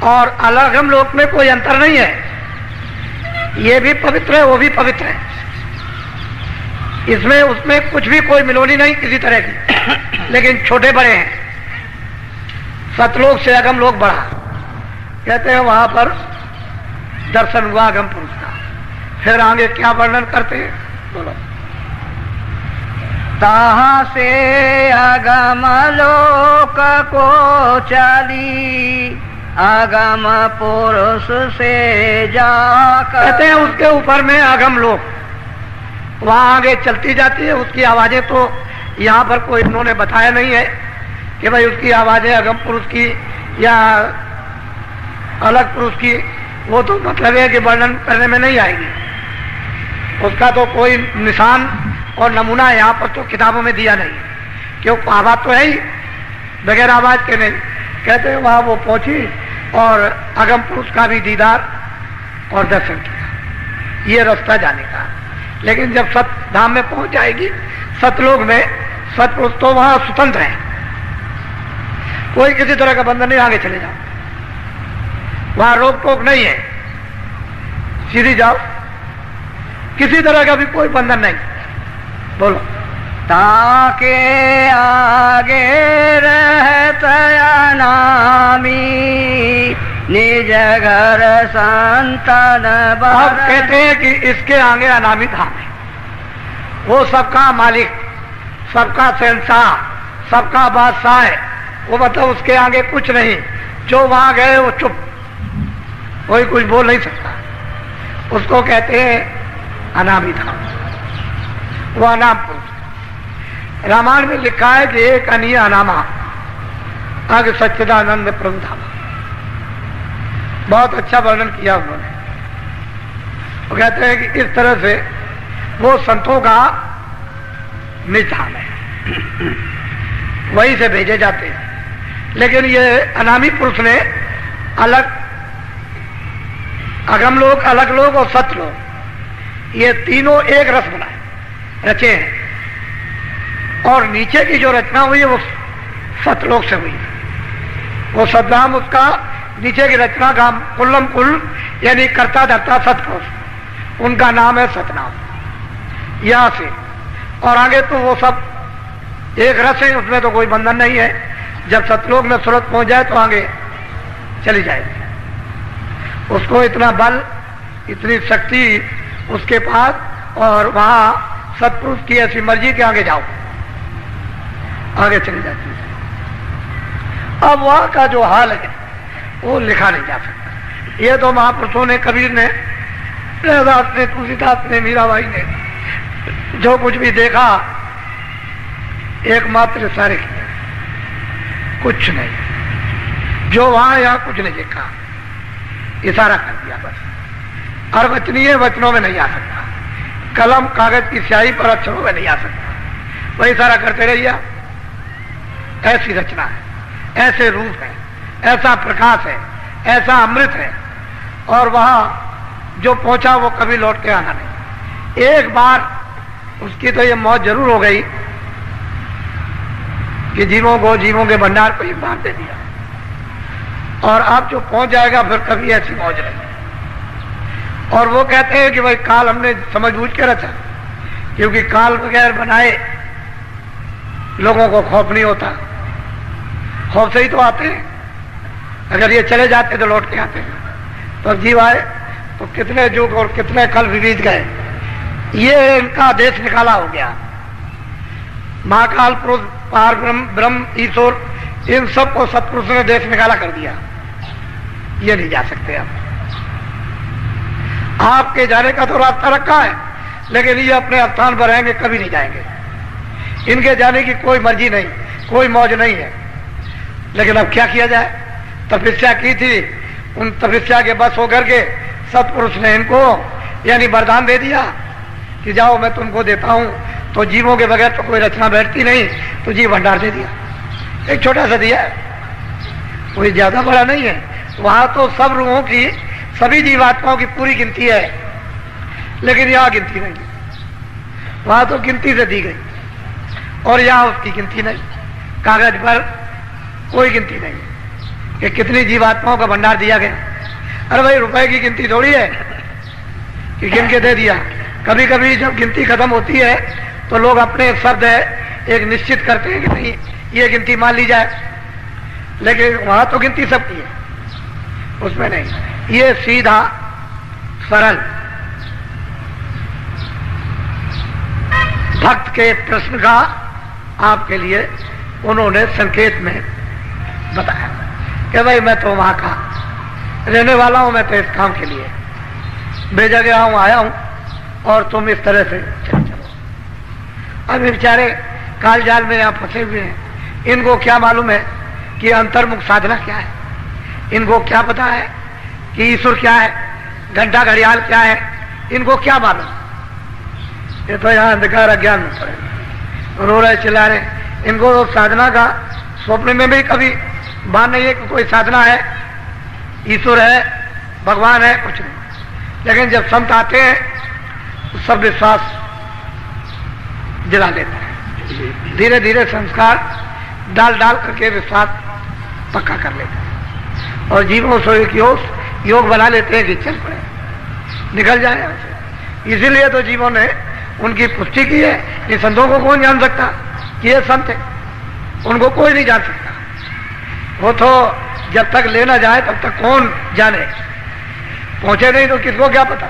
और अलगम लोक में कोई अंतर नहीं है। ये भी पवित्र है, वो भी पवित्र है। इसमें उसमें कुछ भी कोई मिलोनी नहीं किसी तरह की, लेकिन छोटे बड़े हैं। सतलोक से अगम लोक बढ़ा। कहते हैं वहां पर दर्शन हुआ अगम पुरुष का। फिर आगे क्या वर्णन करते हैं? बोलो। तहाँ से अगम लोक को चली, अगम पुरुष से जाकर। कहते हैं उसके ऊपर में अगम लोक, वहां आगे चलती जाती है। उसकी आवाजें तो यहाँ पर कोई इन्होंने बताया नहीं है कि भाई उसकी आवाजें अगम पुरुष की या अलग पुरुष की। वो तो मतलब है कि वर्णन करने में नहीं आएगी। उसका तो कोई निशान और नमूना यहाँ पर तो किताबों में दिया नहीं, क्योंकि आवाज तो है ही, बगैर आवाज के नहीं। कहते हैं वहां वो पहुंची और अगम पुरुष का भी दीदार और दर्शन किया। ये रास्ता जाने का। लेकिन जब सत धाम में पहुंच जाएगी, सतलोक में, सतपुरुष तो वहां स्वतंत्र है। कोई किसी तरह का बंधन नहीं, आगे चले जाओ, वहां रोक टोक नहीं है, सीधी जाओ। किसी तरह का भी कोई बंधन नहीं। बोलो। ताके आगे रहत अनामी निज घर संतन अब कहते हैं कि इसके आगे अनामी धाम है। वो सबका मालिक, सबका शहंशाह, सबका बादशाह है। वो मतलब उसके आगे कुछ नहीं। जो वहां गए वो चुप, कोई कुछ बोल नहीं सकता। उसको कहते हैं अनामी धाम। वो अनाम पुरुष। रामायण में लिखा है कि एक अनीय अनामा आगे सच्चिदानंद प्रभु धाम। बहुत अच्छा वर्णन किया उन्होंने। वो कहते हैं कि इस तरह से वो संतों का निज धाम है, वहीं से भेजे जाते हैं। लेकिन ये अनामी पुरुष ने अलग, अगम लोग, अलग लोग और सत लोग, ये तीनों एक रस बनाए, रचे हैं। और नीचे की जो रचना हुई है वो सतलोक से हुई। वो सतनाम उसका नीचे की रचना का कुल्लम कुल यानी कर्ता धर्ता सतपुरुष, उनका नाम है सतनाम। यहां से और आगे तो वो सब एक रस है, उसमें तो कोई बंधन नहीं है। जब सतलोक में सूरत पहुंच जाए तो आगे चली जाएगी। उसको इतना बल, इतनी शक्ति उसके पास, और वहां सतपुरुष की ऐसी मर्जी के आगे जाओ, आगे चली जाती है। अब वहां का जो हाल है वो लिखा नहीं जा सकता। ये तो महापुरुषों ने, कबीर ने, रविदास ने, तुलसीदास ने, मीराबाई ने जो कुछ भी देखा एकमात्र इशारे किए, कुछ नहीं। जो वहां यहां कुछ नहीं देखा, इशारा कर दिया बस। और वचनीय वचनों में नहीं आ सकता, कलम कागज की स्याही पर अक्षरों में नहीं आ सकता। वही इशारा करते रहिए। ऐसी रचना है, ऐसे रूप है, ऐसा प्रकाश है, ऐसा अमृत है। और वहां जो पहुंचा वो कभी लौट के आना नहीं। एक बार उसकी तो ये मौत जरूर हो गई कि जीवों को, जीवों के भंडार को एक बार दे दिया। और अब जो पहुंच जाएगा फिर कभी ऐसी मौज नहीं। और वो कहते हैं कि भाई काल हमने समझ बूझ के रचा, क्योंकि काल बगैर बनाए लोगों को खौफ नहीं होता। खौफ से ही तो आते हैं। अगर ये चले जाते तो लौट के आते हैं। तो जीव आए तो कितने युग और कितने कल बीत गए। ये इनका देश निकाला हो गया। महाकाल पुरुष, पार ब्रह्म, ईश्वर, इन सब को सत्पुरुष ने देश निकाला कर दिया। ये नहीं जा सकते आप। आपके जाने का तो रास्ता रखा है, लेकिन ये अपने स्थान पर रहेंगे, कभी नहीं जाएंगे। इनके जाने की कोई मर्जी नहीं, कोई मौज नहीं है। लेकिन अब क्या किया जाए? तपस्या की थी, उन तपस्या के बस होकर के सत्पुरुष ने इनको यानी वरदान दे दिया कि जाओ मैं तुमको देता हूं। तो जीवों के बगैर तो कोई रचना बैठती नहीं, तो जीव भंडार दे दिया। एक छोटा सा दिया है, कोई ज्यादा बड़ा नहीं है। वहां तो सब रूहों की, सभी जीवात्माओं की पूरी गिनती है, लेकिन यहां गिनती नहीं। वहां तो गिनती से दी गई और यहां उसकी गिनती नहीं। कागज पर कोई गिनती नहीं कि कितनी जीवात्माओं का भंडार दिया गया। अरे भाई रुपए की गिनती थोड़ी है कि गिन के दे दिया। कभी कभी जब गिनती खत्म होती है तो लोग अपने शब्द एक निश्चित करते हैं कि नहीं ये गिनती मान ली जाए, लेकिन वहां तो गिनती सबकी है, उसमें नहीं। ये सीधा सरल भक्त के प्रश्न का आपके लिए उन्होंने संकेत में बताया कि भाई मैं तो वहां का रहने वाला हूं, मैं तो इस काम के लिए भेजा गया हूं, आया हूं, और तुम इस तरह से चलो। अब बेचारे काल जाल में यहां फंसे हुए हैं। इनको क्या मालूम है कि अंतर्मुख साधना क्या है? इनको क्या पता है कि ईश्वर क्या है, घंटा घड़ियाल क्या है? इनको क्या मालूम? ये तो यहाँ अंधकार अज्ञान में पड़े, रो रहे, चिल्ला रहे। इनको तो साधना का स्वप्न में भी कभी भान नहीं है कि कोई साधना है, ईश्वर है, भगवान है, कुछ नहीं। लेकिन जब संत आते हैं तो सब विश्वास दिला देता है। धीरे धीरे संस्कार डाल डाल करके विश्वास पक्का कर लेते हैं और जीवों से एक योग बना लेते हैं कि चल पड़े, निकल जाए। इसीलिए तो जीवों ने उनकी पुष्टि की है। इन संतों को कौन जान सकता कि ये संत है? उनको कोई नहीं जान सकता। वो तो जब तक ले ना जाए तब तक कौन जाने, पहुंचे नहीं तो किसको क्या पता।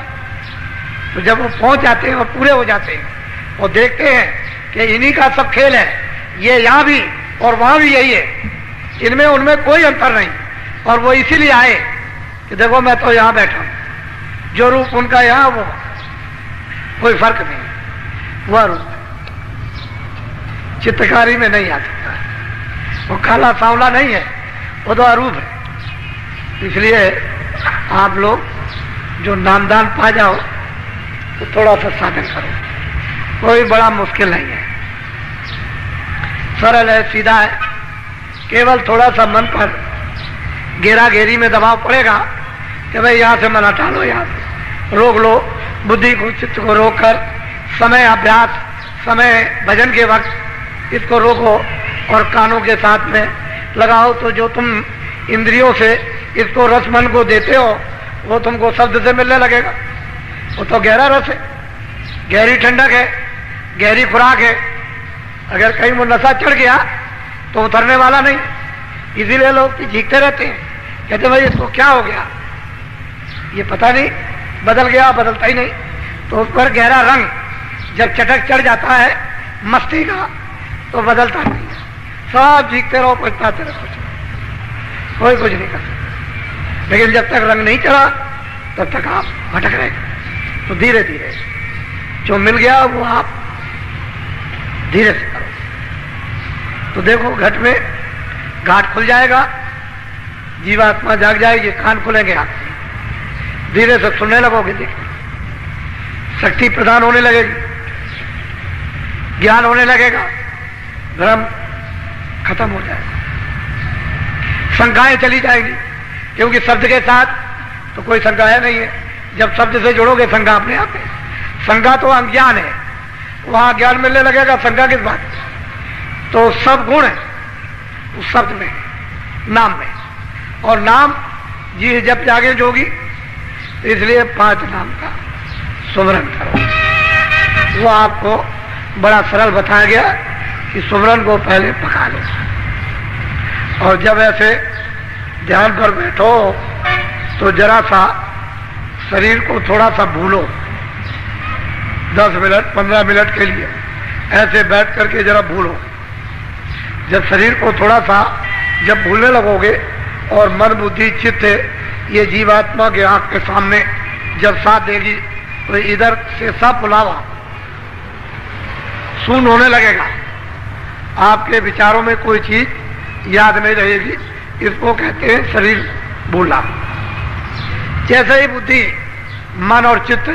तो जब वो पहुंच जाते हैं और पूरे हो जाते हैं और देखते हैं कि इन्हीं का सब खेल है, ये यहाँ भी और वहां भी यही है, इनमें उनमें कोई अंतर नहीं, और वो इसीलिए आए कि देखो मैं तो यहां बैठा हूं, जो रूप उनका यहां वो कोई फर्क नहीं, वह रूप चित्रकारी में नहीं आ सकता है। वो काला सांवला नहीं है, वो तो अरूप है। इसलिए आप लोग जो नामदान पा जाओ तो थोड़ा सा साधन करो, कोई बड़ा मुश्किल नहीं है, सरल है, सीधा है। केवल थोड़ा सा मन पर घेरा घेरी में दबाव पड़ेगा कि भाई यहां से मन हटा लो, यहां से रोक लो, बुद्धि को चित्त को रोककर समय अभ्यास, समय भजन के वक्त इसको रोको और कानों के साथ में लगाओ। तो जो तुम इंद्रियों से इसको रस मन को देते हो वो तुमको शब्द से मिलने लगेगा। वो तो गहरा रस है, गहरी ठंडक है, गहरी खुराक है। अगर कहीं वो नशा चढ़ गया तो उतरने वाला नहीं। इसीलिए लोग चीखते रहते हैं, कहते भाई इसको क्या हो गया, ये पता नहीं, बदल गया, बदलता ही नहीं। तो उस पर गहरा रंग जब चटक चढ़ जाता है मस्ती का तो बदलता नहीं है। सब चीखते रहो, पछताते रहो, कोई कुछ नहीं कर सकता। लेकिन जब तक रंग नहीं चढ़ा तब तक आप भटक रहे। तो धीरे धीरे जो मिल गया वो आप धीरे से करो। तो देखो घट में घाट खुल जाएगा, जीवात्मा जाग जाएगी, कान खुलेंगे आपके, धीरे से सुनने लगोगे, देखो शक्ति प्रदान होने लगेगी, ज्ञान होने लगेगा, भ्रम खत्म हो जाएगा, शंकाएं चली जाएगी। क्योंकि शब्द के साथ तो कोई शंकाएं नहीं है। जब शब्द से जुड़ोगे शंका अपने आप है। शंका तो अज्ञान है, वहां ज्ञान मिलने लगेगा, शंका किस बात? तो सब गुण है उस शब्द में, नाम में। और नाम जी जब जागे जोगी, इसलिए 5 नाम का सुमरन करो। वो आपको बड़ा सरल बताया गया कि सुमरन को पहले पका लो, और जब ऐसे ध्यान पर बैठो तो जरा सा शरीर को थोड़ा सा भूलो, 10 मिनट 15 मिनट के लिए ऐसे बैठ करके जरा भूलो। जब शरीर को थोड़ा सा जब भूलने लगोगे और मन बुद्धि चित्त ये जीवात्मा के आंख के सामने जब साथ देगी तो इधर से सब बुलावा शून्य होने लगेगा। आपके विचारों में कोई चीज याद नहीं रहेगी। इसको कहते हैं शरीर भूलना। जैसे ही बुद्धि मन और चित्त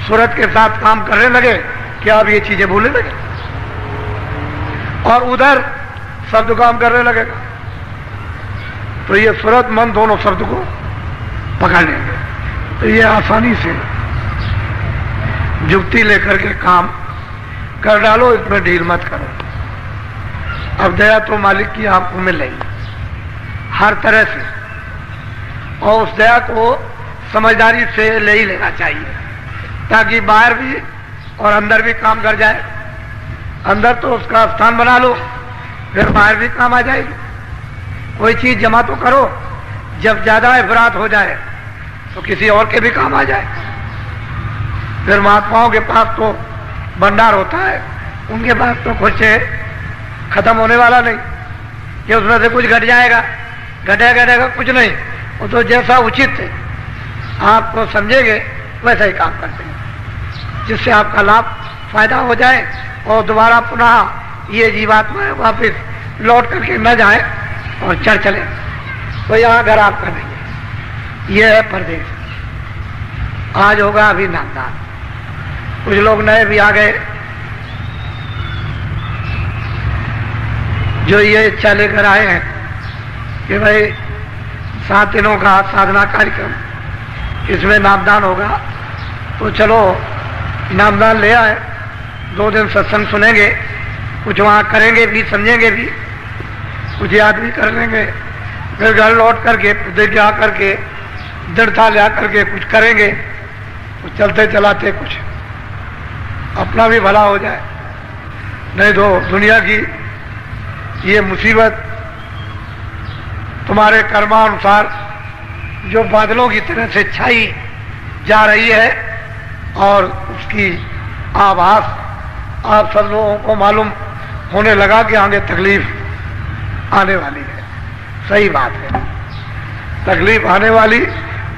सूरत के साथ काम करने लगे कि अब ये चीजें भूलने लगे, और उधर शब्द काम करने लगेगा, तो ये सूरत मन दोनों शब्द को पकड़ लेंगे। तो ये आसानी से जुक्ति लेकर के काम कर डालो, इसमें ढील मत करो। अब दया तो मालिक की आपको मिल रही हर तरह से, और उस दया को समझदारी से ले ही लेना चाहिए, ताकि बाहर भी और अंदर भी काम कर जाए। अंदर तो उसका स्थान बना लो, फिर बाहर भी काम आ जाएगी। कोई चीज जमा तो करो, जब ज्यादा अफरात हो जाए तो किसी और के भी काम आ जाए। फिर महात्माओं के पास तो भंडार होता है, उनके पास तो कुछ खत्म होने वाला नहीं कि उसमें से कुछ घट जाएगा, घटेगा कुछ नहीं। वो तो जैसा उचित है आपको समझेंगे वैसा ही काम करते हैं, जिससे आपका लाभ फायदा हो जाए और दोबारा पुनः ये जीवात्मा वापिस लौट करके न जाए और चढ़ चले। तो यहाँ घर आपका नहीं है, ये है परदेश। आज होगा अभी नामदान, कुछ लोग नए भी आ गए जो ये इच्छा लेकर आए हैं कि भाई 7 दिनों का साधना कार्यक्रम, इसमें नामदान होगा, तो चलो नामदान ले आए। 2 दिन सत्संग सुनेंगे, कुछ वहाँ करेंगे भी, समझेंगे भी, कुछ याद भी कर लेंगे, फिर घर लौट करके प्रतिज्ञा करके दृढ़ता ले करके कुछ करेंगे, कुछ चलते चलाते कुछ अपना भी भला हो जाए, नहीं तो दुनिया की ये मुसीबत तुम्हारे कर्मानुसार जो बादलों की तरह से छाई जा रही है और उसकी आभास आप सब लोगों को मालूम होने लगा कि आगे तकलीफ आने वाली है। सही बात है, तकलीफ आने वाली।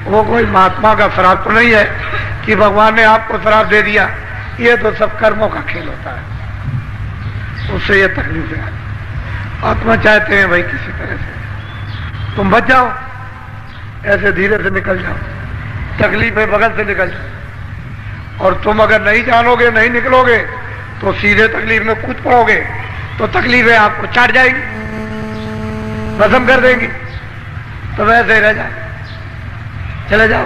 वो कोई महात्मा का श्राप तो नहीं है कि भगवान ने आपको श्राप दे दिया, ये तो सब कर्मों का खेल होता है, उससे ये तकलीफ है। आत्मा चाहते हैं भाई किसी तरह से तुम बच जाओ, ऐसे धीरे से निकल जाओ, तकलीफें बगल से निकल जाओ। और तुम अगर नहीं जानोगे, नहीं निकलोगे तो सीधे तकलीफ में कूद पड़ोगे, तो तकलीफें आपको चाट जाएंगी, भस्म कर देंगी। तो वैसे ही रह जाए, चले जाओ।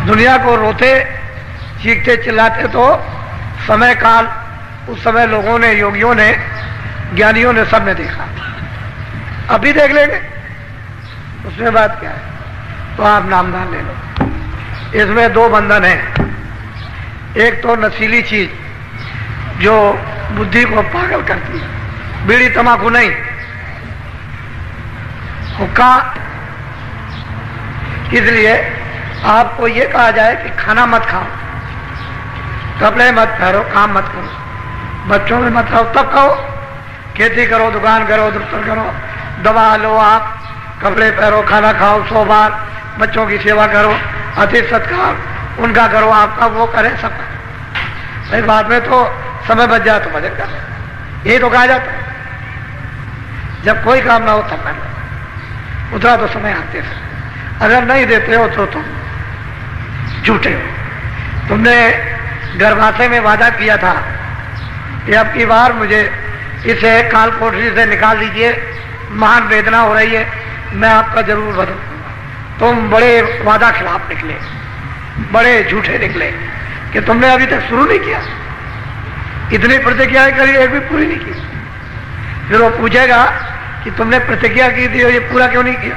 दुनिया को रोते चीखते चिल्लाते तो समय काल, उस समय लोगों ने, योगियों ने, ज्ञानियों ने, सबने देखा। अभी देख लेंगे, उसमें बात क्या है। तो आप नामदान ले लो। इसमें दो बंधन हैं, एक तो नशीली चीज जो बुद्धि को पागल करती है, बीड़ी तंबाकू नहीं, हुक्का। इसलिए आपको ये कहा जाए कि खाना मत खाओ, कपड़े मत पहनो, काम मत करो, बच्चों में मत खाओ, तब खाओ। खेती करो, दुकान करो, दफ्तर करो, दवा लो, आप कपड़े पहनो, खाना खाओ, 100 बार बच्चों की सेवा करो, अतिथि सत्कार उनका करो, आपका वो करे, सब करो। बाद में तो समय बच जाए तो भजन कर, यही तो कहा जाता है। जब कोई काम ना हो तब कर लो, उतना तो समय आते से। अगर नहीं देते हो तो तुम झूठे हो। तुमने गर्भाशय में वादा किया था कि अब की बार मुझे इसे काल कोठरी से निकाल दीजिए, महान वेदना हो रही है, मैं आपका जरूर बदलूंगा। तुम बड़े वादा खिलाफ निकले, बड़े झूठे निकले कि तुमने अभी तक शुरू नहीं किया, इतनी प्रतिज्ञाएं करी, एक भी पूरी नहीं की। फिर वो पूछेगा कि तुमने प्रतिज्ञा की थी और ये पूरा क्यों नहीं किया,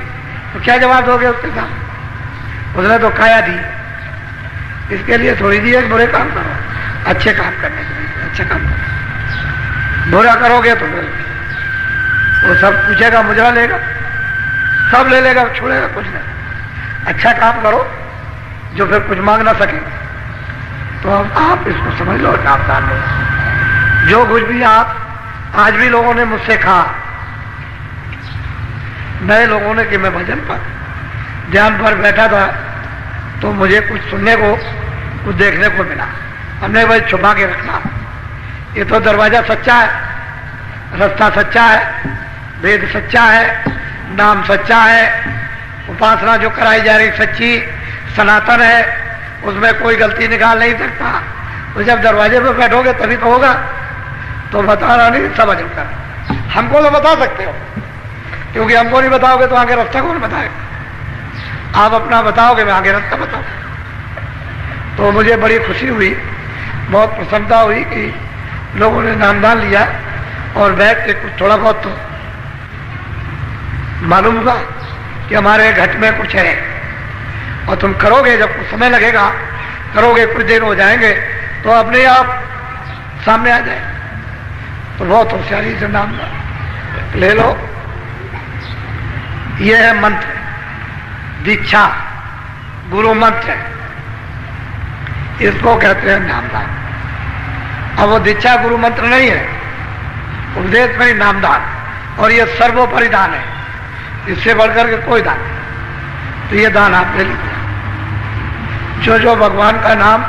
तो क्या जवाब दोगे उसके साथ। उसने तो काया दी, इसके लिए थोड़ी दी है बुरे काम करो, अच्छे काम करने के लिए अच्छे काम करो। बुरा करोगे तो फिर वो सब पूछेगा, मुजरा लेगा, सब ले लेगा, छोड़ेगा कुछ नहीं। अच्छा काम करो जो फिर कुछ मांग ना सके। तो अब आप इसको समझ लो, नामदान लो। जो कुछ भी आप आज भी लोगों ने मुझसे कहा, नए लोगों ने, कि मैं भजन पर ध्यान पर बैठा था तो मुझे कुछ सुनने को, कुछ देखने को मिला। हमने भाई छुपा के रखना, ये तो दरवाजा सच्चा है, रास्ता सच्चा है, वेद सच्चा है, नाम सच्चा है, उपासना जो कराई जा रही सच्ची सनातन है, उसमें कोई गलती निकाल नहीं सकता। तो जब दरवाजे पर बैठोगे तभी तो होगा। तो बताना नहीं, समझ कर हमको तो बता सकते हो, क्योंकि हमको नहीं बताओगे तो आगे रास्ता कौन बताएगा। आप अपना बताओगे, मैं आगे रास्ता बताऊँ। तो मुझे बड़ी खुशी हुई, बहुत प्रसन्नता हुई कि लोगों ने नामदान लिया और बैठ के कुछ थोड़ा बहुत तो मालूम हुआ कि हमारे घट में कुछ है। और तुम करोगे, जब कुछ समय लगेगा, करोगे, कुछ देर हो जाएंगे तो अपने आप सामने आ जाए। तो बहुत होशियारी से नामदान ले लो। यह है मंत्र, दीक्षा, गुरु मंत्र, इसको कहते हैं नामदान। अब वो दीक्षा गुरु मंत्र नहीं है, उपदेश में ही नामदान, और ये सर्वोपरि दान है, इससे बढ़कर के कोई दान नहीं। तो ये दान आप ले लीजिए। जो भगवान का नाम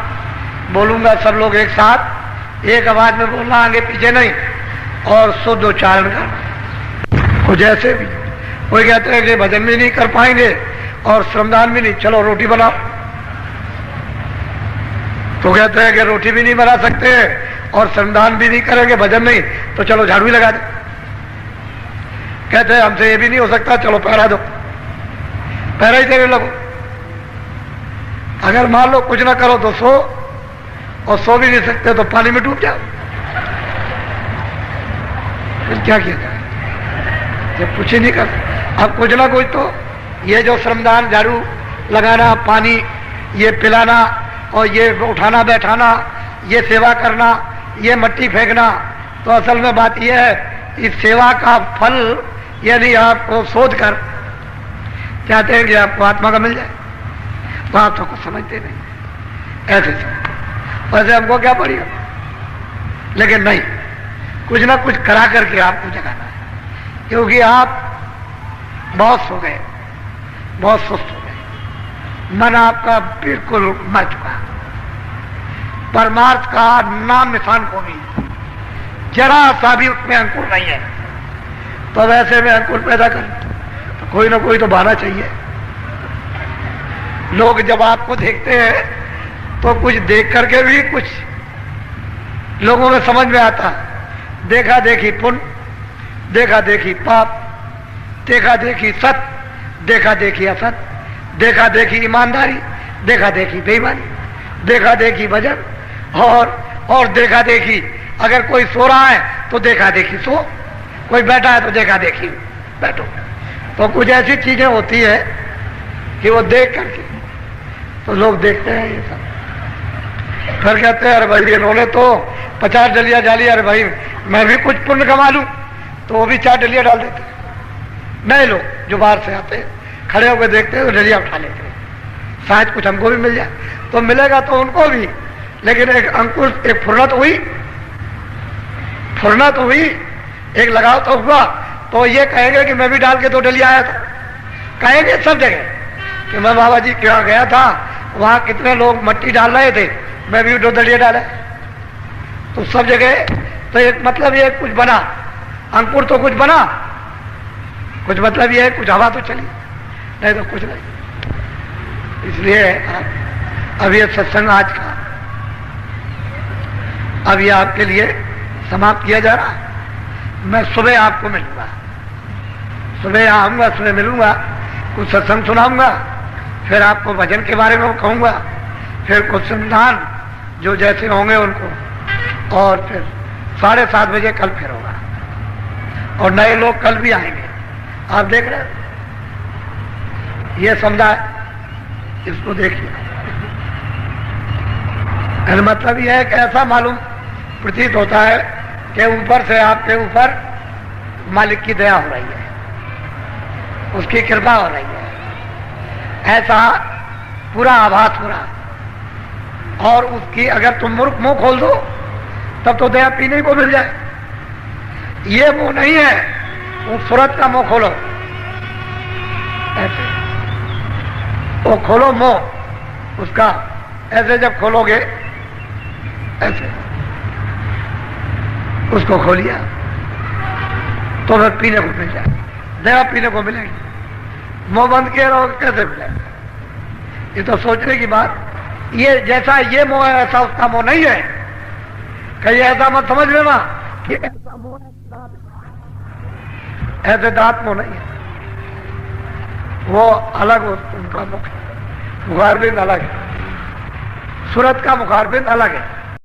बोलूंगा सब लोग एक साथ एक आवाज में बोलना, आगे पीछे नहीं, और शुद्ध उच्चारण करना। तो जैसे भी कोई कहते हैं कि भजन भी नहीं कर पाएंगे और श्रमदान भी नहीं, चलो रोटी बनाओ। तो कहते हैं कि रोटी भी नहीं बना सकते और श्रमदान भी नहीं करेंगे, भजन नहीं, तो चलो झाड़ू ही लगा दो। कहते हैं हमसे ये भी नहीं हो सकता, चलो पहरा दो, पहरा ही देने लगो। अगर मान लो कुछ ना करो तो सो, और सो भी नहीं सकते तो पानी में डूब जाओ। फिर क्या किया जाए जब कुछ ही नहीं कर। अब कुछ ना कुछ तो ये जो श्रमदान, झाड़ू लगाना, पानी ये पिलाना, और ये उठाना बैठाना, ये सेवा करना, ये मट्टी फेंकना, तो असल में बात यह है, इस सेवा का फल यदि आपको सोच कर चाहते हैं कि आपको आत्मा का मिल जाए, तो आप तो कुछ समझते नहीं, ऐसे वैसे हमको क्या पड़ेगा, लेकिन नहीं, कुछ ना कुछ करा करके आपको जगाना है, क्योंकि आप बहुत सो गए, बहुत सुस्त हो गए, मन आपका बिल्कुल मर चुका, परमार्थ का नाम निशान को भी जरा सा भी उसमें अंकुर नहीं है। तो वैसे में अंकुर पैदा कर, तो कोई ना कोई तो बहाना चाहिए। लोग जब आपको देखते हैं तो कुछ देख करके भी कुछ लोगों में समझ में आता, देखा देखी पुण्य, देखा देखी पाप, देखा देखी सत्य, देखा देखी असत, देखा देखी ईमानदारी, देखा देखी बेईमानी, देखा देखी भजन, और देखा देखी अगर कोई सो रहा है तो देखा देखी सो, कोई बैठा है तो देखा देखी बैठो। तो कुछ ऐसी चीजें होती है कि वो देख करके तो लोग देखते हैं ये सब, फिर कहते हैं अरे भाई इन्होंने तो 50 डलिया डाली, अरे भाई मैं भी कुछ पुण्य कमा लूं, तो वो भी 4 डलिया डाल देते। नए लोग जो बाहर से आते हैं खड़े होकर देखते हैं तो डलिया उठा लेते हैं, शायद कुछ हमको भी मिल जाए, तो मिलेगा तो उनको भी, लेकिन एक अंकुर, एक फुर्रत हुई, एक लगाव तो हुआ, तो ये कहेंगे कि मैं भी डाल के 2 डलिया आया था, कहेंगे सब जगह कि मैं बाबा जी के यहाँ गया था, वहां कितने लोग मट्टी डाल रहे थे, मैं भी 2 डलिया डाला। तो सब जगह तो एक मतलब ये कुछ बना, अंकुर तो कुछ बना, कुछ मतलब ये है कुछ हवा तो चली, नहीं तो कुछ नहीं। इसलिए अब ये सत्संग आज का अब ये आपके लिए समाप्त किया जा रहा है। मैं सुबह आपको मिलूंगा, सुबह आऊंगा, सुबह मिलूंगा, कुछ सत्संग सुनाऊंगा, फिर आपको भजन के बारे में कहूंगा, फिर कुछ संधान जो जैसे होंगे उनको, और फिर 7:30 बजे कल फिर होगा, और नए लोग कल भी आएंगे। आप देख रहे हैं ये समुदाय, इसको देखिए, मतलब यह है कि ऐसा मालूम प्रतीत होता है कि ऊपर से आपके ऊपर मालिक की दया हो रही है, उसकी कृपा हो रही है, ऐसा पूरा आभास हो रहा। और उसकी अगर तुम मुंह खोल दो तब तो दया पीने को मिल जाए। ये मुंह नहीं है, वो सूरत का मुंह खोलो, ऐसे वो खोलो मुंह उसका, ऐसे जब खोलोगे ऐसे उसको खोलिया तो फिर पीने को मिल जाए, दया पीने को मिलेगी। मुंह बंद किए रहोगे कैसे मिलेगा? ये तो सोचने की बात। ये जैसा ये मोह है ऐसा उसका मोह नहीं है, कहीं ऐसा मत समझ लेना कि ऐसा मोह है, ऐसे दांत मोह नहीं है, वो अलग उनका मुख, मुखारबिंद अलग है, सूरत का मुखारबिंद अलग है।